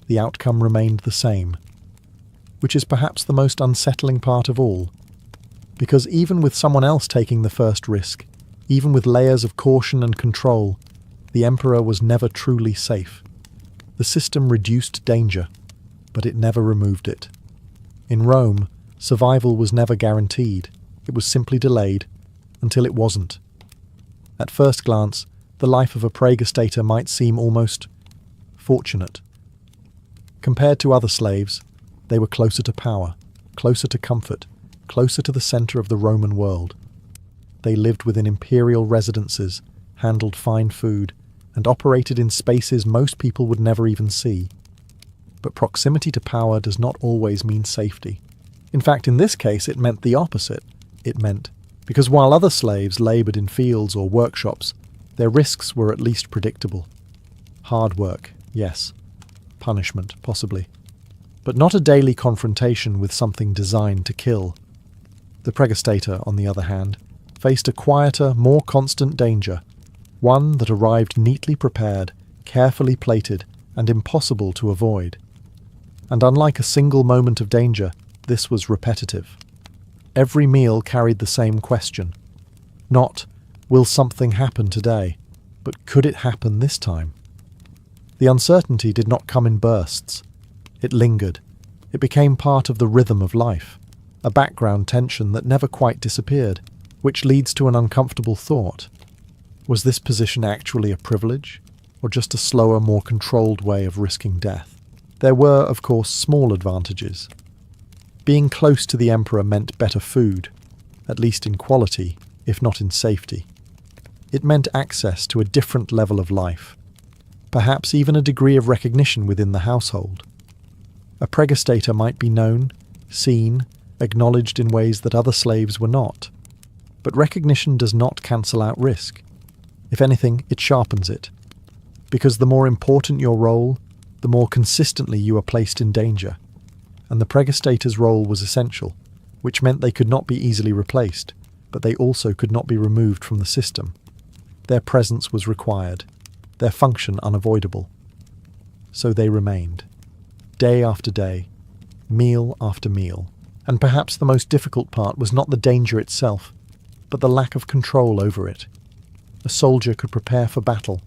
the outcome remained the same. which is perhaps the most unsettling part of all. Because even with someone else taking the first risk, even with layers of caution and control, the Emperor was never truly safe. The system reduced danger, but it never removed it. In Rome, survival was never guaranteed. It was simply delayed until it wasn't. At first glance, the life of a praegustator might seem almost fortunate. Compared to other slaves, they were closer to power, closer to comfort, closer to the centre of the Roman world. They lived within imperial residences, handled fine food, and operated in spaces most people would never even see. But proximity to power does not always mean safety. In fact, in this case, it meant the opposite. It meant, because while other slaves laboured in fields or workshops, their risks were at least predictable. Hard work, yes. Punishment, possibly. But not a daily confrontation with something designed to kill. The praegustator, on the other hand, faced a quieter, more constant danger, one that arrived neatly prepared, carefully plated, and impossible to avoid. And unlike a single moment of danger, this was repetitive. Every meal carried the same question. Not, will something happen today, but could it happen this time? The uncertainty did not come in bursts. It lingered. It became part of the rhythm of life, a background tension that never quite disappeared, which leads to an uncomfortable thought. Was this position actually a privilege, or just a slower, more controlled way of risking death? There were, of course, small advantages. Being close to the Emperor meant better food, at least in quality, if not in safety. It meant access to a different level of life, perhaps even a degree of recognition within the household. A praegustator might be known, seen, acknowledged in ways that other slaves were not. But recognition does not cancel out risk. If anything, it sharpens it. Because the more important your role, the more consistently you are placed in danger. And the praegustator's role was essential, which meant they could not be easily replaced, but they also could not be removed from the system. Their presence was required, their function unavoidable. So they remained, day after day, meal after meal. And perhaps the most difficult part was not the danger itself, but the lack of control over it. A soldier could prepare for battle.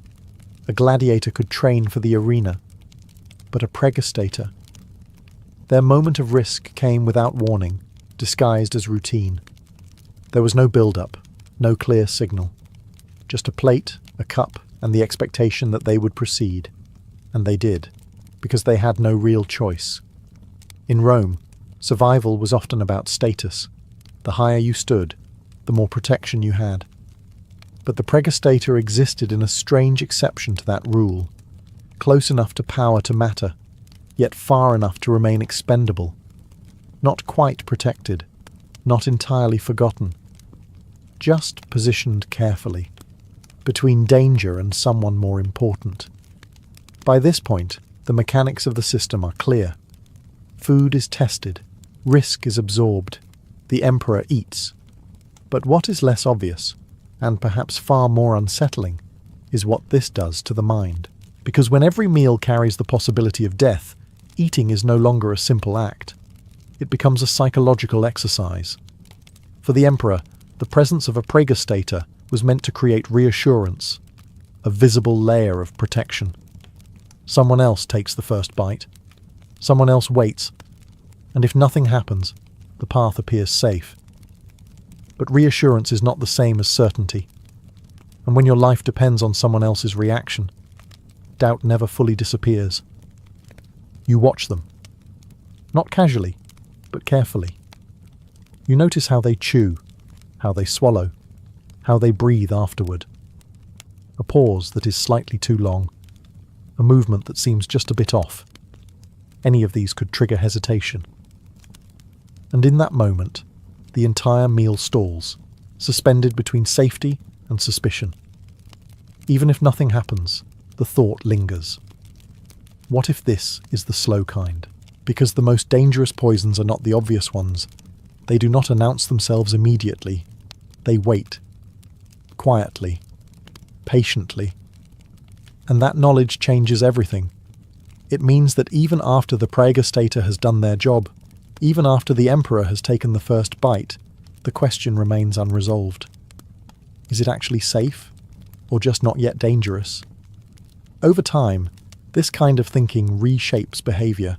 A gladiator could train for the arena. But a praegustator, their moment of risk came without warning, disguised as routine. There was no build-up, no clear signal. Just a plate, a cup, and the expectation that they would proceed. And they did, because they had no real choice. In Rome, survival was often about status. The higher you stood, the more protection you had. But the praegustator existed in a strange exception to that rule, close enough to power to matter, yet far enough to remain expendable, not quite protected, not entirely forgotten, just positioned carefully, between danger and someone more important. By this point, the mechanics of the system are clear. Food is tested, risk is absorbed, the Emperor eats. But what is less obvious, and perhaps far more unsettling, is what this does to the mind. Because when every meal carries the possibility of death, eating is no longer a simple act. It becomes a psychological exercise. For the Emperor, the presence of a praegustator was meant to create reassurance, a visible layer of protection. Someone else takes the first bite. Someone else waits. And if nothing happens, the path appears safe. But reassurance is not the same as certainty. And when your life depends on someone else's reaction, doubt never fully disappears. You watch them. Not casually, but carefully. You notice how they chew, how they swallow, how they breathe afterward. A pause that is slightly too long. A movement that seems just a bit off. Any of these could trigger hesitation. And in that moment, the entire meal stalls, suspended between safety and suspicion. Even if nothing happens, the thought lingers. What if this is the slow kind? Because the most dangerous poisons are not the obvious ones. They do not announce themselves immediately. They wait. Quietly. Patiently. And that knowledge changes everything. It means that even after the praegustator has done their job, Even after the emperor has taken the first bite, the question remains unresolved. Is it actually safe, or just not yet dangerous? Over time, this kind of thinking reshapes behavior.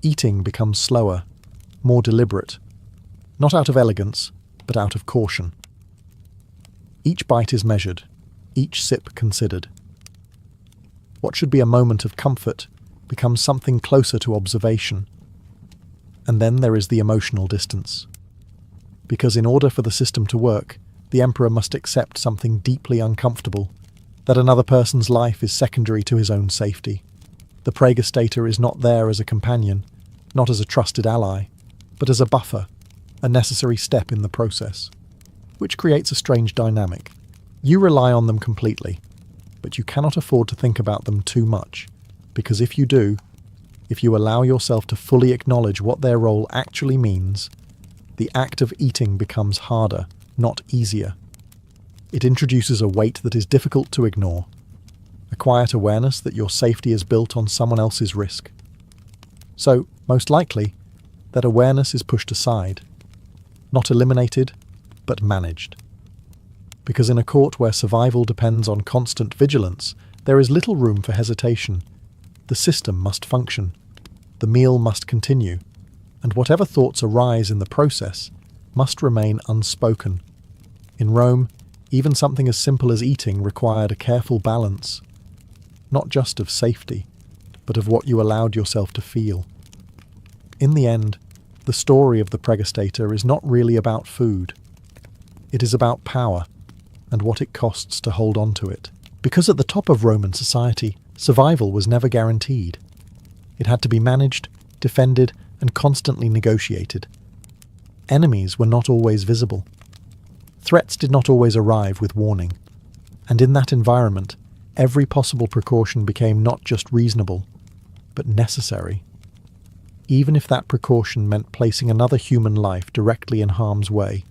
Eating becomes slower, more deliberate, not out of elegance, but out of caution. Each bite is measured, each sip considered. What should be a moment of comfort becomes something closer to observation. And then there is the emotional distance. Because in order for the system to work, the emperor must accept something deeply uncomfortable, that another person's life is secondary to his own safety. The praegustator is not there as a companion, not as a trusted ally, but as a buffer, a necessary step in the process, which creates a strange dynamic. You rely on them completely, but you cannot afford to think about them too much, because if you do, if you allow yourself to fully acknowledge what their role actually means, the act of eating becomes harder, not easier. It introduces a weight that is difficult to ignore, a quiet awareness that your safety is built on someone else's risk. So, most likely, that awareness is pushed aside, not eliminated, but managed. Because in a court where survival depends on constant vigilance, there is little room for hesitation. The system must function, the meal must continue, and whatever thoughts arise in the process must remain unspoken. In Rome, even something as simple as eating required a careful balance, not just of safety, but of what you allowed yourself to feel. In the end, the story of the praegustator is not really about food. It is about power, and what it costs to hold on to it. Because at the top of Roman society, survival was never guaranteed. It had to be managed, defended, and constantly negotiated. Enemies were not always visible. Threats did not always arrive with warning. And in that environment, every possible precaution became not just reasonable, but necessary. Even if that precaution meant placing another human life directly in harm's way.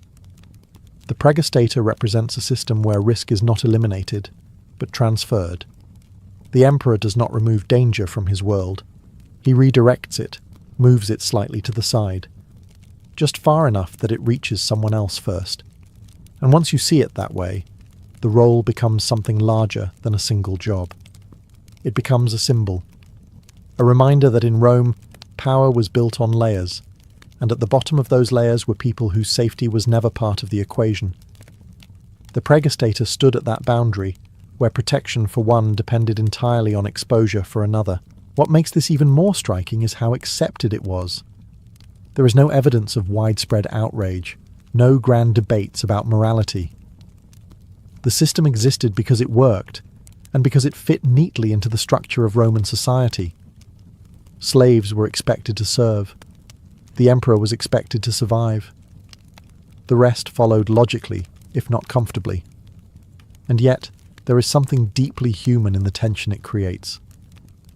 The praegustator represents a system where risk is not eliminated, but transferred. The emperor does not remove danger from his world. He redirects it, moves it slightly to the side, just far enough that it reaches someone else first. And once you see it that way, the role becomes something larger than a single job. It becomes a symbol, a reminder that in Rome, power was built on layers, and at the bottom of those layers were people whose safety was never part of the equation. The praegustator stood at that boundary, where protection for one depended entirely on exposure for another. What makes this even more striking is how accepted it was. There is no evidence of widespread outrage, no grand debates about morality. The system existed because it worked, and because it fit neatly into the structure of Roman society. Slaves were expected to serve. The emperor was expected to survive. The rest followed logically, if not comfortably. And yet, there is something deeply human in the tension it creates.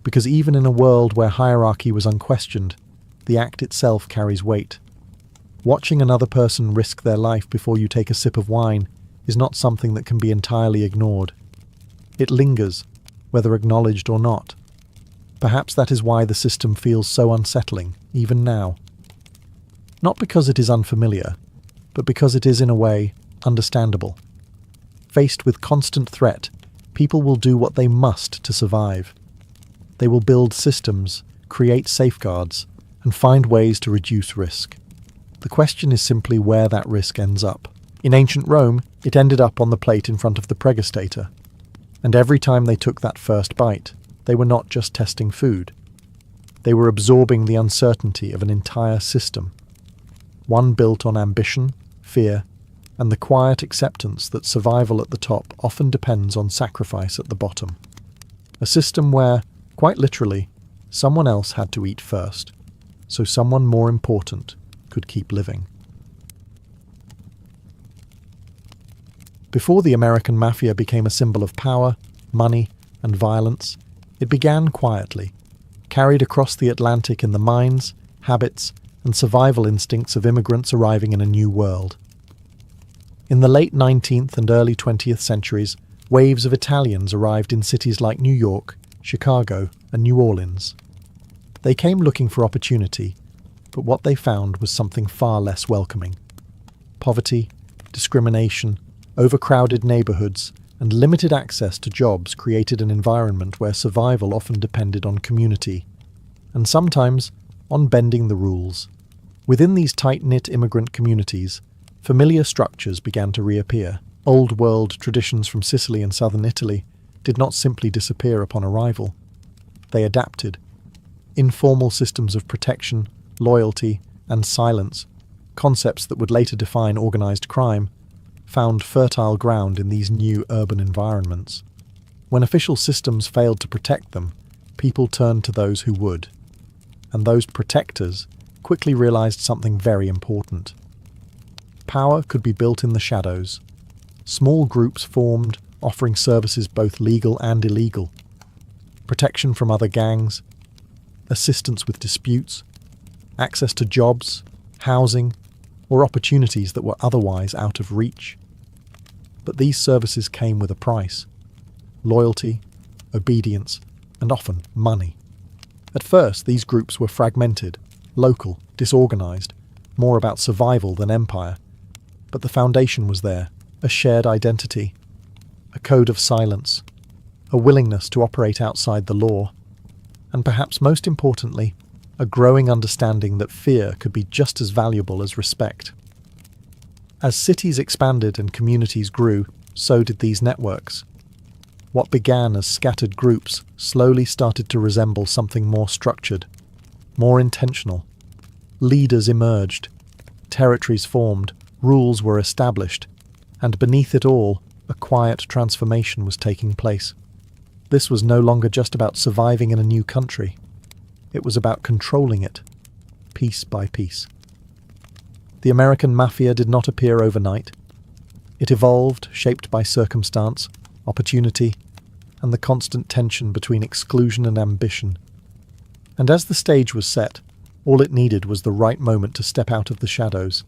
Because even in a world where hierarchy was unquestioned, the act itself carries weight. Watching another person risk their life before you take a sip of wine is not something that can be entirely ignored. It lingers, whether acknowledged or not. Perhaps that is why the system feels so unsettling, even now. Not because it is unfamiliar, but because it is, in a way, understandable. Faced with constant threat, people will do what they must to survive. They will build systems, create safeguards, and find ways to reduce risk. The question is simply where that risk ends up. In ancient Rome, it ended up on the plate in front of the praegustator. And every time they took that first bite, they were not just testing food. They were absorbing the uncertainty of an entire system. One built on ambition, fear, and the quiet acceptance that survival at the top often depends on sacrifice at the bottom. A system where, quite literally, someone else had to eat first, so someone more important could keep living. Before the American mafia became a symbol of power, money, and violence, it began quietly, carried across the Atlantic in the minds, habits, and survival instincts of immigrants arriving in a new world. In the late 19th and early 20th centuries, waves of Italians arrived in cities like New York, Chicago, and New Orleans. They came looking for opportunity, But what they found was something far less welcoming. Poverty, discrimination, overcrowded neighborhoods, and limited access to jobs created an environment where survival often depended on community, and sometimes on bending the rules. Within these tight-knit immigrant communities, familiar structures began to reappear. Old world traditions from Sicily and southern Italy did not simply disappear upon arrival. They adapted. Informal systems of protection, loyalty, and silence, concepts that would later define organized crime, found fertile ground in these new urban environments. When official systems failed to protect them, people turned to those who would. And those protectors quickly realized something very important. Power could be built in the shadows. Small groups formed, offering services both legal and illegal. Protection from other gangs, assistance with disputes, access to jobs, housing, or opportunities that were otherwise out of reach. But these services came with a price: loyalty, obedience, and often money. At first, these groups were fragmented, local, disorganized, more about survival than empire. But the foundation was there: a shared identity, a code of silence, a willingness to operate outside the law, and perhaps most importantly, a growing understanding that fear could be just as valuable as respect. As cities expanded and communities grew, so did these networks. What began as scattered groups slowly started to resemble something more structured, more intentional. Leaders emerged, territories formed, rules were established, and beneath it all, a quiet transformation was taking place. This was no longer just about surviving in a new country. It was about controlling it, piece by piece. The American Mafia did not appear overnight. It evolved, shaped by circumstance, opportunity, and the constant tension between exclusion and ambition. And as the stage was set, all it needed was the right moment to step out of the shadows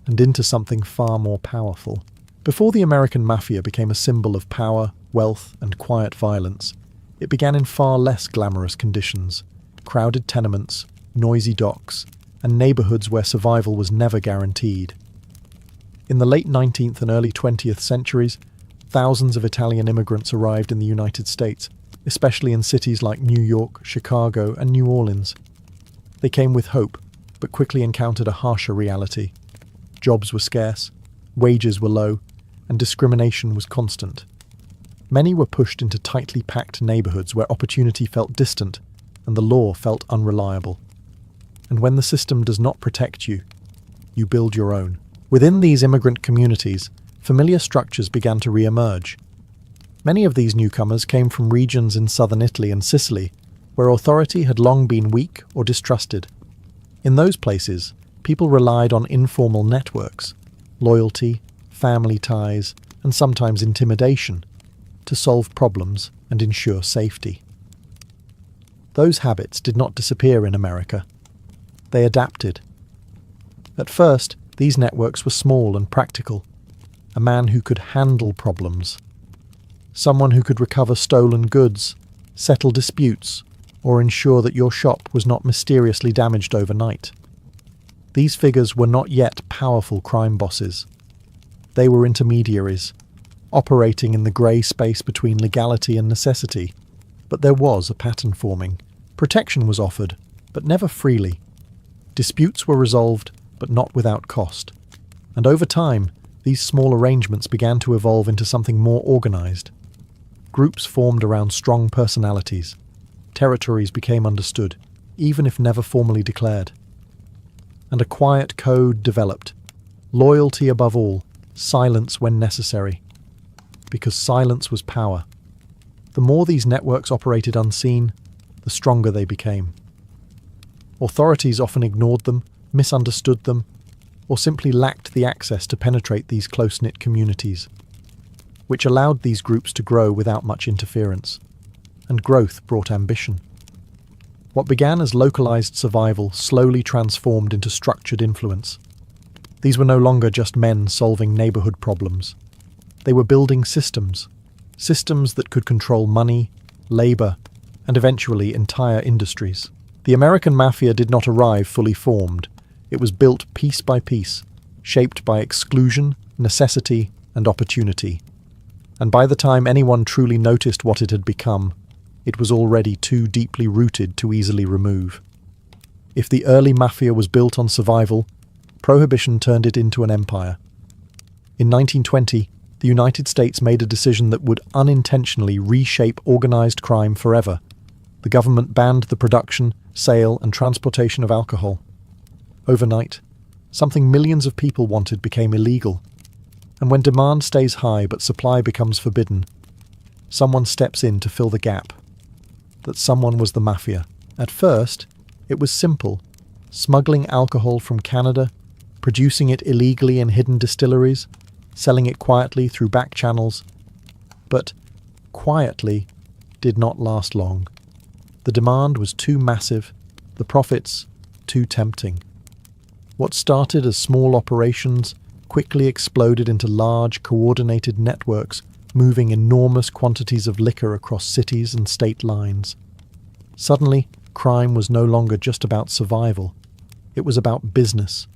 and into something far more powerful. Before the American Mafia became a symbol of power, wealth, and quiet violence, it began in far less glamorous conditions: crowded tenements, noisy docks, and neighborhoods where survival was never guaranteed. In the late 19th and early 20th centuries, thousands of Italian immigrants arrived in the United States, especially in cities like New York, Chicago, and New Orleans. They came with hope, but quickly encountered a harsher reality. Jobs were scarce, wages were low, and discrimination was constant. Many were pushed into tightly packed neighborhoods where opportunity felt distant and the law felt unreliable. And when the system does not protect you, you build your own. Within these immigrant communities, familiar structures began to re-emerge. Many of these newcomers came from regions in southern Italy and Sicily, where authority had long been weak or distrusted. In those places, people relied on informal networks, loyalty, family ties, and sometimes intimidation, to solve problems and ensure safety. Those habits did not disappear in America. They adapted. At first, these networks were small and practical. A man who could handle problems. Someone who could recover stolen goods, settle disputes, or ensure that your shop was not mysteriously damaged overnight. These figures were not yet powerful crime bosses. They were intermediaries, operating in the grey space between legality and necessity. But there was a pattern forming. Protection was offered, but never freely. Disputes were resolved, but not without cost. And over time, these small arrangements began to evolve into something more organised. Groups formed around strong personalities. Territories became understood, even if never formally declared. And a quiet code developed. Loyalty above all, silence when necessary. Because silence was power. The more these networks operated unseen, the stronger they became. Authorities often ignored them, misunderstood them, or simply lacked the access to penetrate these close-knit communities, which allowed these groups to grow without much interference. And growth brought ambition. What began as localized survival slowly transformed into structured influence. These were no longer just men solving neighborhood problems. They were building systems that could control money, labor, and eventually entire industries. The American Mafia did not arrive fully formed. It was built piece by piece, shaped by exclusion, necessity, and opportunity. And by the time anyone truly noticed what it had become, it was already too deeply rooted to easily remove. If the early Mafia was built on survival, Prohibition turned it into an empire. In 1920, the United States made a decision that would unintentionally reshape organized crime forever. The government banned the production, sale, and transportation of alcohol. Overnight, something millions of people wanted became illegal. And when demand stays high but supply becomes forbidden, someone steps in to fill the gap. That someone was the Mafia. At first, it was simple: smuggling alcohol from Canada, producing it illegally in hidden distilleries, selling it quietly through back channels. But quietly did not last long. The demand was too massive, the profits too tempting. What started as small operations quickly exploded into large, coordinated networks, moving enormous quantities of liquor across cities and state lines. Suddenly, crime was no longer just about survival. It was about business.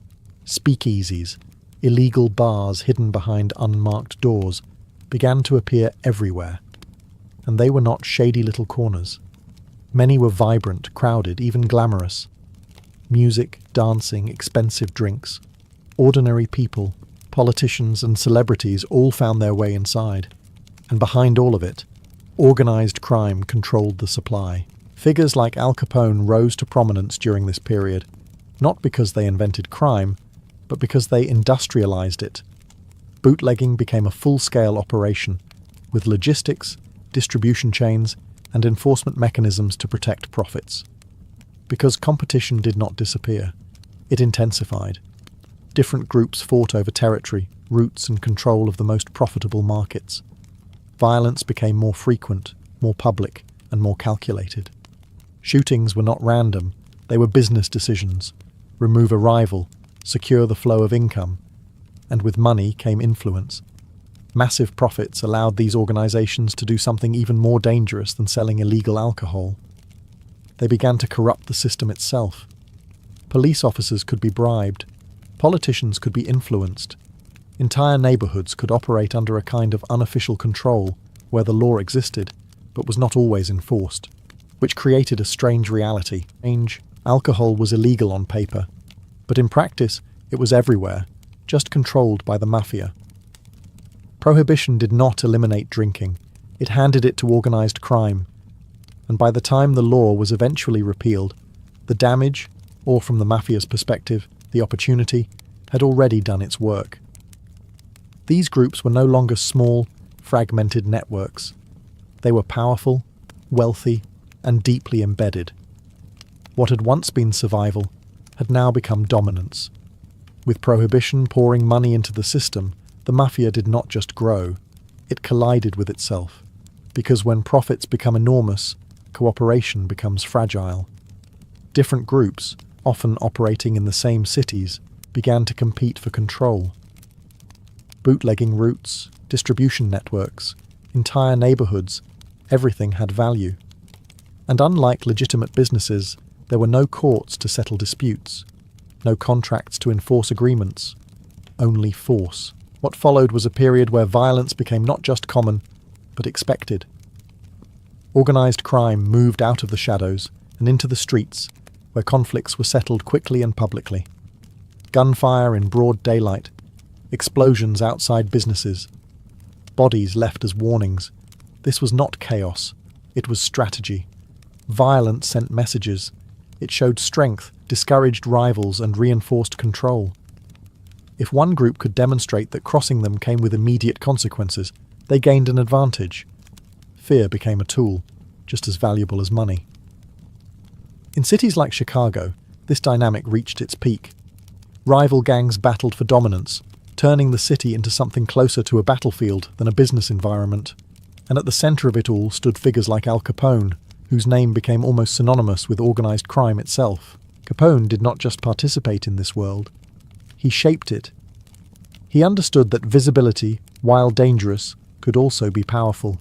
Speakeasies, illegal bars hidden behind unmarked doors, began to appear everywhere. And they were not shady little corners. Many were vibrant, crowded, even glamorous. Music, dancing, expensive drinks. Ordinary people, politicians and celebrities all found their way inside. And behind all of it, organized crime controlled the supply. Figures like Al Capone rose to prominence during this period, not because they invented crime, but because they industrialized it. Bootlegging became a full-scale operation, with logistics, distribution chains, and enforcement mechanisms to protect profits. Because competition did not disappear, it intensified. Different groups fought over territory, routes, and control of the most profitable markets. Violence became more frequent, more public, and more calculated. Shootings were not random, they were business decisions. Remove a rival, secure the flow of income, and with money came influence. Massive profits allowed these organizations to do something even more dangerous than selling illegal alcohol. They began to corrupt the system itself. Police officers could be bribed. Politicians could be influenced. Entire neighborhoods could operate under a kind of unofficial control where the law existed, but was not always enforced, which created a strange reality. Alcohol was illegal on paper, but in practice it was everywhere, just controlled by the Mafia. Prohibition did not eliminate drinking, it handed it to organized crime, and by the time the law was eventually repealed, the damage, or from the Mafia's perspective, the opportunity, had already done its work. These groups were no longer small, fragmented networks. They were powerful, wealthy, and deeply embedded. What had once been survival had now become dominance. With prohibition pouring money into the system, the Mafia did not just grow, it collided with itself. Because when profits become enormous, cooperation becomes fragile. Different groups, often operating in the same cities, began to compete for control. Bootlegging routes, distribution networks, entire neighborhoods, everything had value. And unlike legitimate businesses, there were no courts to settle disputes, no contracts to enforce agreements, only force. What followed was a period where violence became not just common, but expected. Organized crime moved out of the shadows and into the streets, where conflicts were settled quickly and publicly. Gunfire in broad daylight, explosions outside businesses, bodies left as warnings. This was not chaos, it was strategy. Violence sent messages. It showed strength, discouraged rivals, and reinforced control. If one group could demonstrate that crossing them came with immediate consequences, they gained an advantage. Fear became a tool, just as valuable as money. In cities like Chicago, this dynamic reached its peak. Rival gangs battled for dominance, turning the city into something closer to a battlefield than a business environment. And at the center of it all stood figures like Al Capone, whose name became almost synonymous with organized crime itself. Capone did not just participate in this world, he shaped it. He understood that visibility, while dangerous, could also be powerful.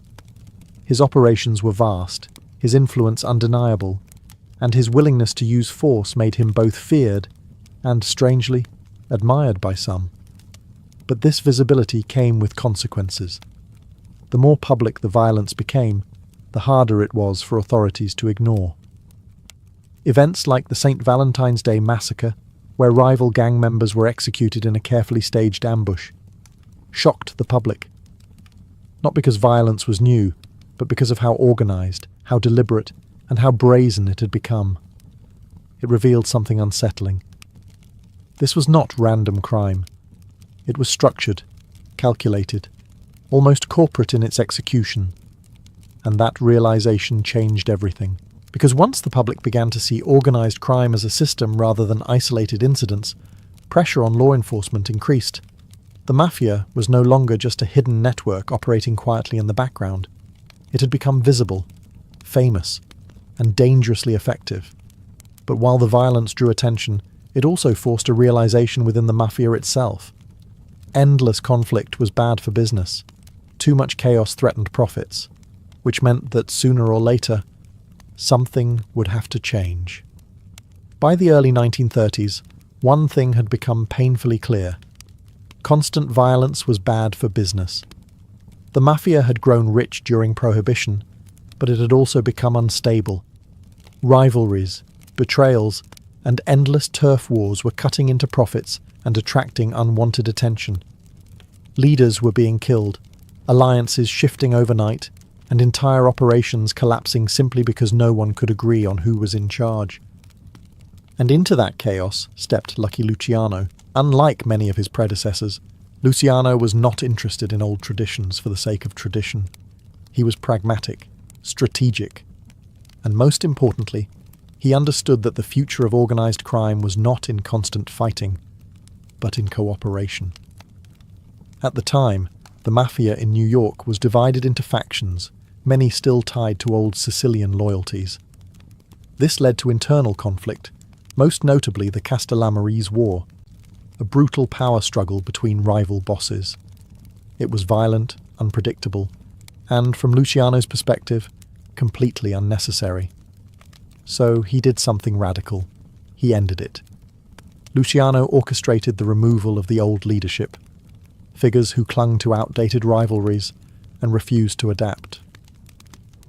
His operations were vast, his influence undeniable, and his willingness to use force made him both feared and, strangely, admired by some. But this visibility came with consequences. The more public the violence became, the harder it was for authorities to ignore. Events like the St. Valentine's Day massacre, where rival gang members were executed in a carefully staged ambush, shocked the public. Not because violence was new, but because of how organized, how deliberate, and how brazen it had become. It revealed something unsettling. This was not random crime. It was structured, calculated, almost corporate in its execution. And that realization changed everything. Because once the public began to see organized crime as a system rather than isolated incidents, pressure on law enforcement increased. The mafia was no longer just a hidden network operating quietly in the background. It had become visible, famous, and dangerously effective. But while the violence drew attention, it also forced a realization within the mafia itself. Endless conflict was bad for business. Too much chaos threatened profits, which meant that sooner or later, something would have to change. By the early 1930s, one thing had become painfully clear. Constant violence was bad for business. The mafia had grown rich during Prohibition, but it had also become unstable. Rivalries, betrayals, and endless turf wars were cutting into profits and attracting unwanted attention. Leaders were being killed, alliances shifting overnight, and entire operations collapsing simply because no one could agree on who was in charge. And into that chaos stepped Lucky Luciano. Unlike many of his predecessors, Luciano was not interested in old traditions for the sake of tradition. He was pragmatic, strategic, and most importantly, he understood that the future of organized crime was not in constant fighting, but in cooperation. At the time, the mafia in New York was divided into factions, many still tied to old Sicilian loyalties. This led to internal conflict, most notably the Castellamarese War, a brutal power struggle between rival bosses. It was violent, unpredictable, and, from Luciano's perspective, completely unnecessary. So he did something radical. He ended it. Luciano orchestrated the removal of the old leadership, figures who clung to outdated rivalries and refused to adapt.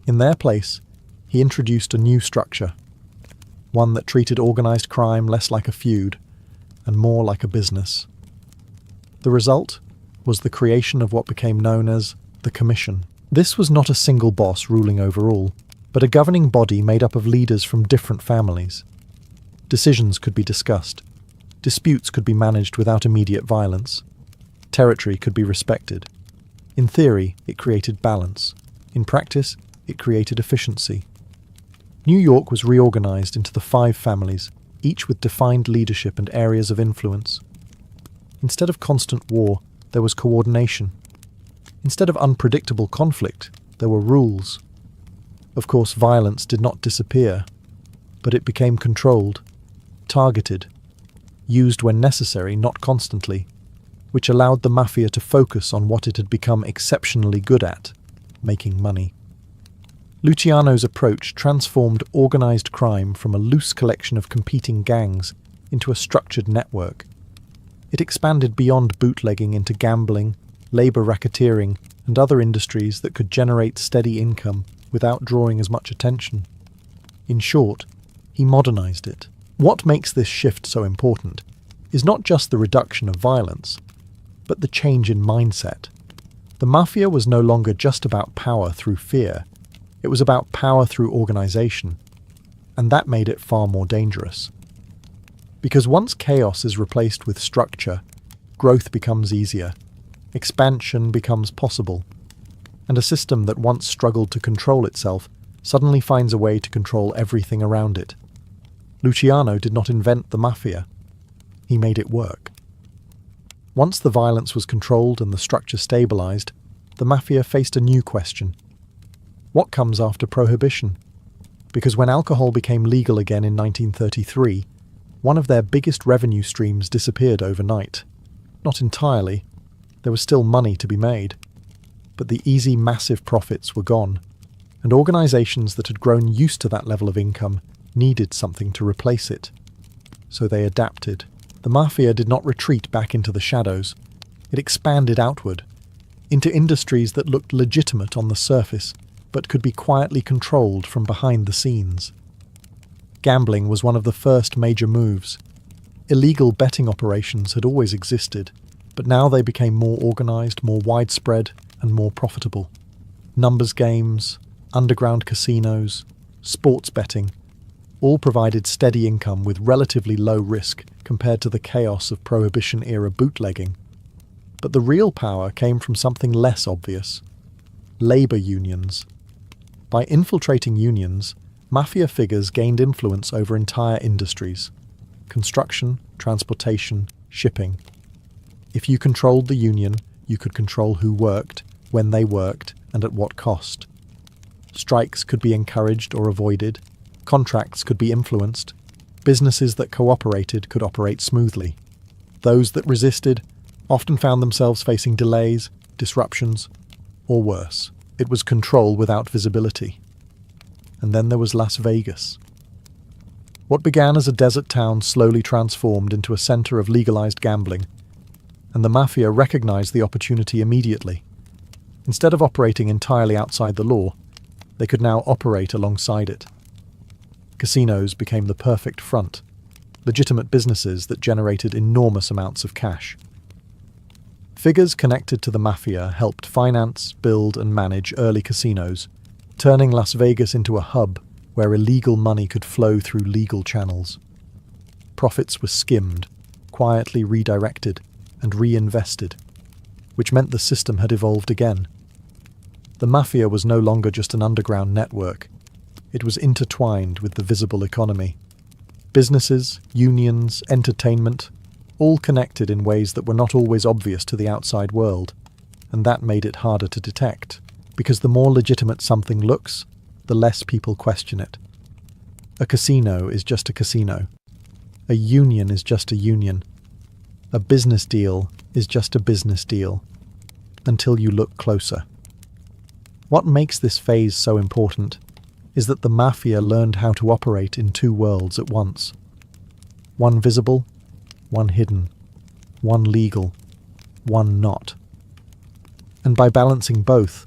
In their place, he introduced a new structure, one that treated organized crime less like a feud and more like a business. The result was the creation of what became known as the Commission. This was not a single boss ruling over all, but a governing body made up of leaders from different families. Decisions could be discussed. Disputes could be managed without immediate violence. Territory could be respected. In theory, it created balance. In practice, it created efficiency. New York was reorganized into the 5 families, each with defined leadership and areas of influence. Instead of constant war, there was coordination. Instead of unpredictable conflict, there were rules. Of course, violence did not disappear, but it became controlled, targeted, used when necessary, not constantly, which allowed the mafia to focus on what it had become exceptionally good at, making money. Luciano's approach transformed organized crime from a loose collection of competing gangs into a structured network. It expanded beyond bootlegging into gambling, labor racketeering, and other industries that could generate steady income without drawing as much attention. In short, he modernized it. What makes this shift so important is not just the reduction of violence, but the change in mindset. The mafia was no longer just about power through fear. It was about power through organization, and that made it far more dangerous. Because once chaos is replaced with structure, growth becomes easier, expansion becomes possible, and a system that once struggled to control itself suddenly finds a way to control everything around it. Luciano did not invent the mafia. He made it work. Once the violence was controlled and the structure stabilized, the mafia faced a new question. What comes after Prohibition? Because when alcohol became legal again in 1933, one of their biggest revenue streams disappeared overnight. Not entirely. There was still money to be made. But the easy, massive profits were gone, and organizations that had grown used to that level of income needed something to replace it. So they adapted. The mafia did not retreat back into the shadows. It expanded outward, into industries that looked legitimate on the surface, but could be quietly controlled from behind the scenes. Gambling was one of the first major moves. Illegal betting operations had always existed, but now they became more organized, more widespread, and more profitable. Numbers games, underground casinos, sports betting, all provided steady income with relatively low risk compared to the chaos of Prohibition-era bootlegging. But the real power came from something less obvious: labor unions. By infiltrating unions, mafia figures gained influence over entire industries: construction, transportation, shipping. If you controlled the union, you could control who worked, when they worked, and at what cost. Strikes could be encouraged or avoided. Contracts could be influenced. Businesses that cooperated could operate smoothly. Those that resisted often found themselves facing delays, disruptions, or worse. It was control without visibility. And then there was Las Vegas. What began as a desert town slowly transformed into a center of legalized gambling, and the mafia recognized the opportunity immediately. Instead of operating entirely outside the law, they could now operate alongside it. Casinos became the perfect front, legitimate businesses that generated enormous amounts of cash. Figures connected to the mafia helped finance, build, and manage early casinos, turning Las Vegas into a hub where illegal money could flow through legal channels. Profits were skimmed, quietly redirected, and reinvested, which meant the system had evolved again. The mafia was no longer just an underground network. It was intertwined with the visible economy. Businesses, unions, entertainment, all connected in ways that were not always obvious to the outside world, and that made it harder to detect, because the more legitimate something looks, the less people question it. A casino is just a casino. A union is just a union. A business deal is just a business deal, until you look closer. What makes this phase so important is that the mafia learned how to operate in two worlds at once. One visible, one hidden, one legal, one not. And by balancing both,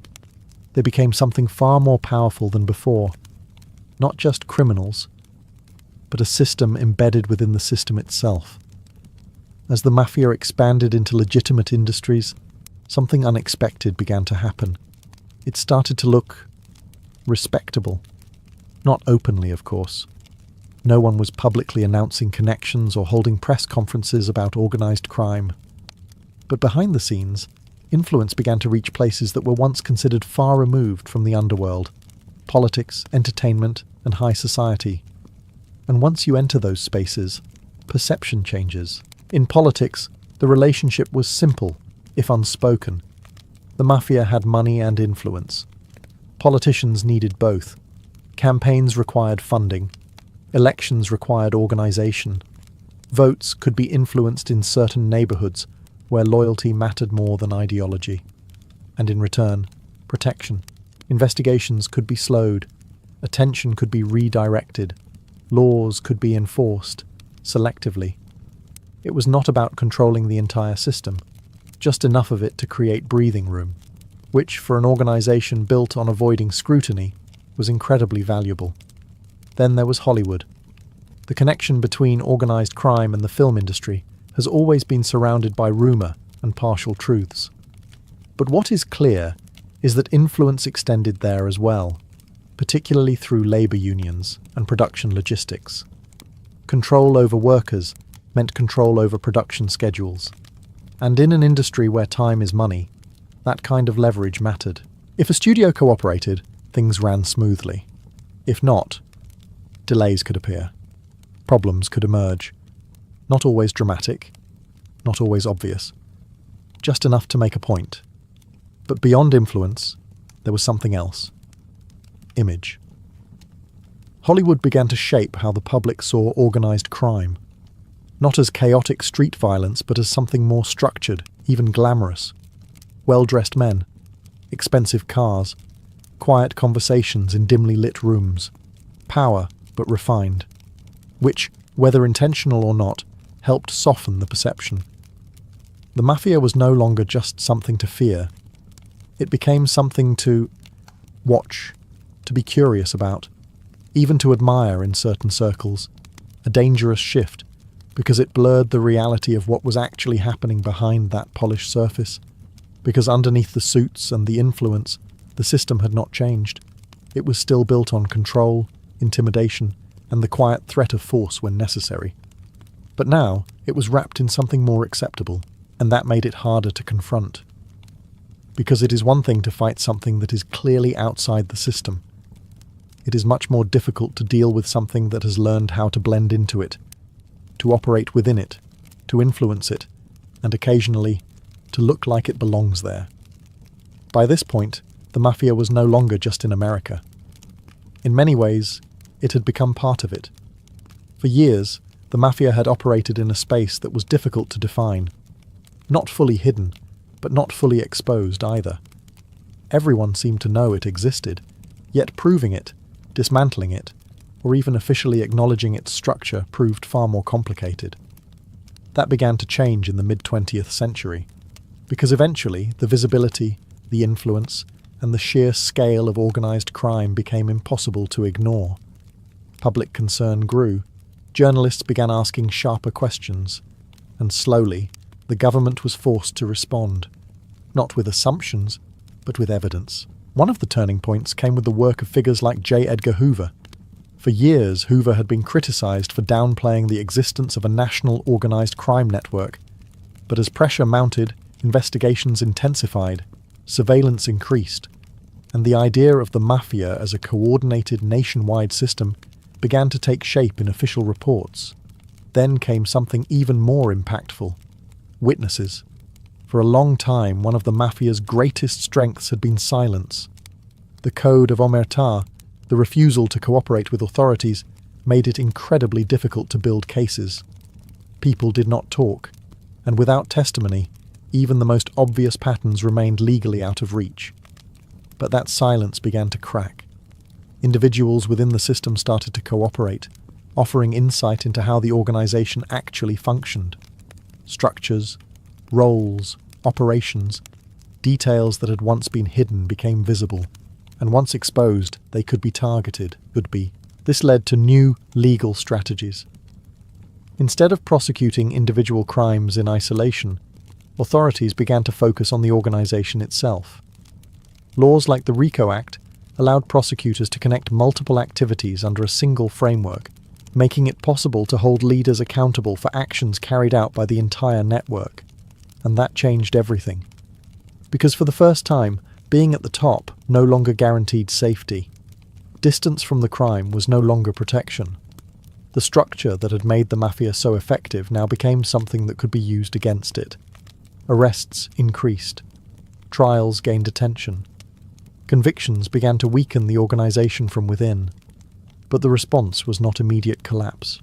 they became something far more powerful than before. Not just criminals, but a system embedded within the system itself. As the mafia expanded into legitimate industries, something unexpected began to happen. It started to look respectable. Not openly, of course. No one was publicly announcing connections or holding press conferences about organized crime. But behind the scenes, influence began to reach places that were once considered far removed from the underworld: politics, entertainment, and high society. And once you enter those spaces, perception changes. In politics, the relationship was simple, if unspoken. The mafia had money and influence. Politicians needed both. Campaigns required funding. Elections required organization. Votes could be influenced in certain neighborhoods where loyalty mattered more than ideology. And in return, protection. Investigations could be slowed. Attention could be redirected. Laws could be enforced, selectively. It was not about controlling the entire system, just enough of it to create breathing room, which, for an organization built on avoiding scrutiny, was incredibly valuable. Then there was Hollywood. The connection between organized crime and the film industry has always been surrounded by rumor and partial truths. But what is clear is that influence extended there as well, particularly through labor unions and production logistics. Control over workers meant control over production schedules. And in an industry where time is money, that kind of leverage mattered. If a studio cooperated, things ran smoothly. If not, delays could appear. Problems could emerge. Not always dramatic, not always obvious. Just enough to make a point. But beyond influence, there was something else. Image. Hollywood began to shape how the public saw organized crime. Not as chaotic street violence, but as something more structured, even glamorous. Well-dressed men, expensive cars, quiet conversations in dimly lit rooms, power but refined, which, whether intentional or not, helped soften the perception. The mafia was no longer just something to fear. It became something to watch, to be curious about, even to admire in certain circles, a dangerous shift, because it blurred the reality of what was actually happening behind that polished surface, because underneath the suits and the influence, the system had not changed. It was still built on control, intimidation, and the quiet threat of force when necessary. But now, it was wrapped in something more acceptable, and that made it harder to confront. Because it is one thing to fight something that is clearly outside the system. It is much more difficult to deal with something that has learned how to blend into it, to operate within it, to influence it, and occasionally, to look like it belongs there. By this point, the mafia was no longer just in America. In many ways, it had become part of it. For years, the mafia had operated in a space that was difficult to define. Not fully hidden, but not fully exposed either. Everyone seemed to know it existed, yet proving it, dismantling it, or even officially acknowledging its structure proved far more complicated. That began to change in the mid-20th century, because eventually the visibility, the influence, and the sheer scale of organized crime became impossible to ignore. Public concern grew, journalists began asking sharper questions, and slowly, the government was forced to respond, not with assumptions, but with evidence. One of the turning points came with the work of figures like J. Edgar Hoover. For years, Hoover had been criticized for downplaying the existence of a national organized crime network. But as pressure mounted, investigations intensified, surveillance increased, and the idea of the mafia as a coordinated nationwide system began to take shape in official reports. Then came something even more impactful: witnesses. For a long time, one of the mafia's greatest strengths had been silence. The code of omertà, the refusal to cooperate with authorities, made it incredibly difficult to build cases. People did not talk, and without testimony, even the most obvious patterns remained legally out of reach. But that silence began to crack. Individuals within the system started to cooperate, offering insight into how the organization actually functioned. Structures, roles, operations, details that had once been hidden became visible, and once exposed, they could be targeted. This led to new legal strategies. Instead of prosecuting individual crimes in isolation, authorities began to focus on the organization itself. Laws like the RICO Act allowed prosecutors to connect multiple activities under a single framework, making it possible to hold leaders accountable for actions carried out by the entire network. And that changed everything. Because for the first time, being at the top no longer guaranteed safety. Distance from the crime was no longer protection. The structure that had made the mafia so effective now became something that could be used against it. Arrests increased. Trials gained attention. Convictions began to weaken the organization from within. But the response was not immediate collapse.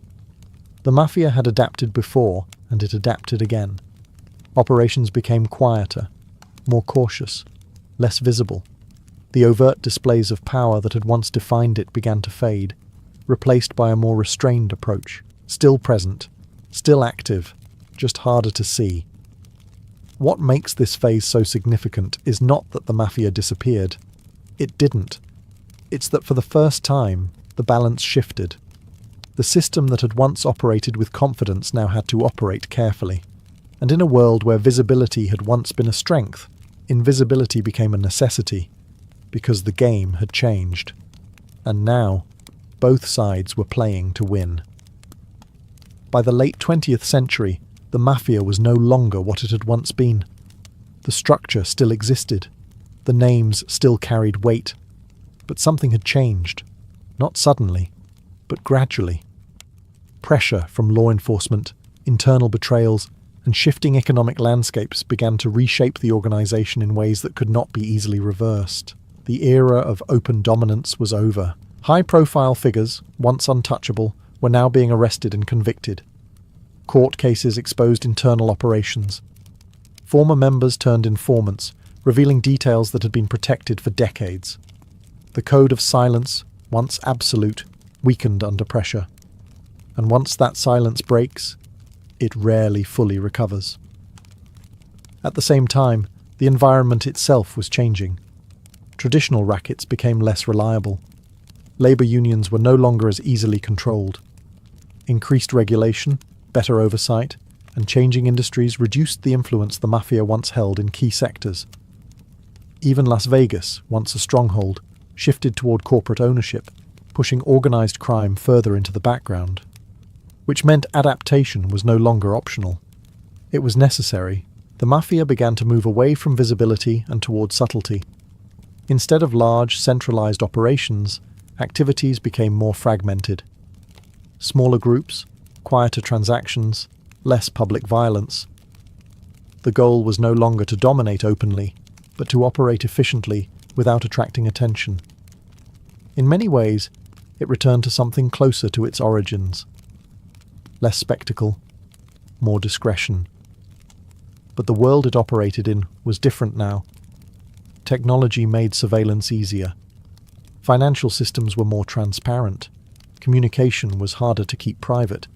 The mafia had adapted before, and it adapted again. Operations became quieter, more cautious, less visible. The overt displays of power that had once defined it began to fade, replaced by a more restrained approach, still present, still active, just harder to see. What makes this phase so significant is not that the mafia disappeared. It didn't. It's that for the first time, the balance shifted. The system that had once operated with confidence now had to operate carefully. And in a world where visibility had once been a strength, invisibility became a necessity, because the game had changed. And now, both sides were playing to win. By the late 20th century, the mafia was no longer what it had once been. The structure still existed. The names still carried weight. But something had changed. Not suddenly, but gradually. Pressure from law enforcement, internal betrayals, and shifting economic landscapes began to reshape the organization in ways that could not be easily reversed. The era of open dominance was over. High-profile figures, once untouchable, were now being arrested and convicted. Court cases exposed internal operations. Former members turned informants, revealing details that had been protected for decades. The code of silence, once absolute, weakened under pressure. And once that silence breaks, it rarely fully recovers. At the same time, the environment itself was changing. Traditional rackets became less reliable. Labour unions were no longer as easily controlled. Increased regulation, better oversight, and changing industries reduced the influence the mafia once held in key sectors. Even Las Vegas, once a stronghold, shifted toward corporate ownership, pushing organised crime further into the background. Which meant adaptation was no longer optional. It was necessary. The mafia began to move away from visibility and toward subtlety. Instead of large, centralized operations, activities became more fragmented. Smaller groups, quieter transactions, less public violence. The goal was no longer to dominate openly, but to operate efficiently without attracting attention. In many ways, it returned to something closer to its origins. Less spectacle, more discretion. But the world it operated in was different now. Technology made surveillance easier. Financial systems were more transparent. Communication was harder to keep private.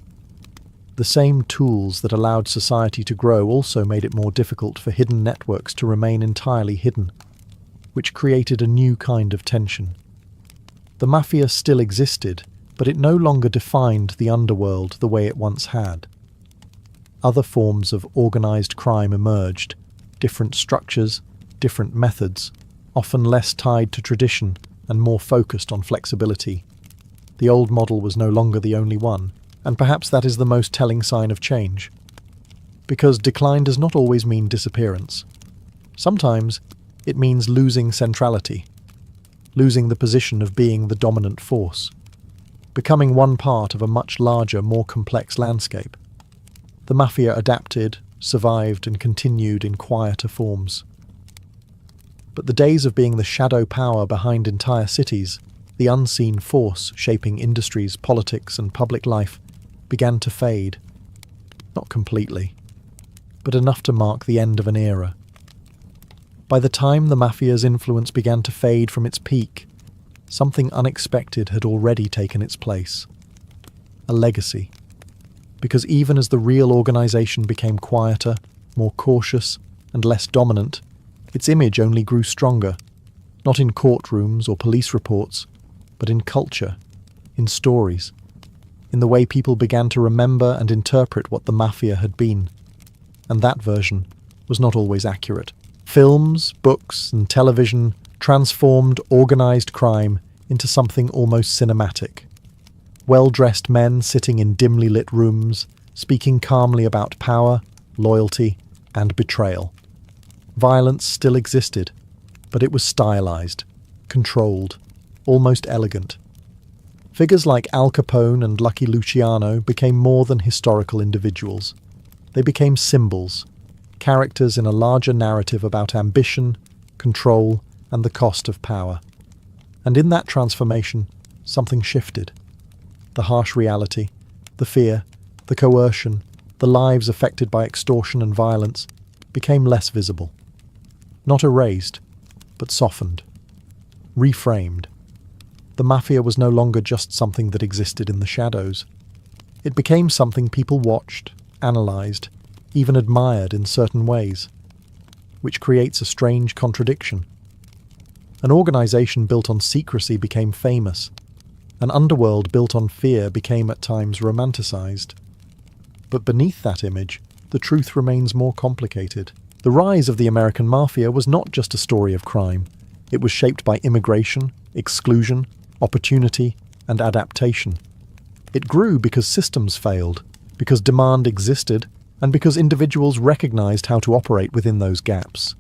The same tools that allowed society to grow also made it more difficult for hidden networks to remain entirely hidden, which created a new kind of tension. The mafia still existed, but it no longer defined the underworld the way it once had. Other forms of organized crime emerged, different structures, different methods, often less tied to tradition and more focused on flexibility. The old model was no longer the only one, and perhaps that is the most telling sign of change. Because decline does not always mean disappearance. Sometimes it means losing centrality, losing the position of being the dominant force, becoming one part of a much larger, more complex landscape. The mafia adapted, survived, and continued in quieter forms. But the days of being the shadow power behind entire cities, the unseen force shaping industries, politics, and public life, began to fade. Not completely, but enough to mark the end of an era. By the time the mafia's influence began to fade from its peak, something unexpected had already taken its place. A legacy. Because even as the real organization became quieter, more cautious, and less dominant, its image only grew stronger, not in courtrooms or police reports, but in culture, in stories, in the way people began to remember and interpret what the mafia had been. And that version was not always accurate. Films, books, and television transformed organized crime into something almost cinematic. Well-dressed men sitting in dimly lit rooms, speaking calmly about power, loyalty, and betrayal. Violence still existed, but it was stylized, controlled, almost elegant. Figures like Al Capone and Lucky Luciano became more than historical individuals. They became symbols, characters in a larger narrative about ambition, control, and the cost of power. And in that transformation, something shifted. The harsh reality, the fear, the coercion, the lives affected by extortion and violence became less visible. Not erased, but softened, reframed. The mafia was no longer just something that existed in the shadows. It became something people watched, analysed, even admired in certain ways, which creates a strange contradiction. An organisation built on secrecy became famous. An underworld built on fear became at times romanticised. But beneath that image, the truth remains more complicated. The rise of the American mafia was not just a story of crime. It was shaped by immigration, exclusion, opportunity, and adaptation. It grew because systems failed, because demand existed, and because individuals recognized how to operate within those gaps.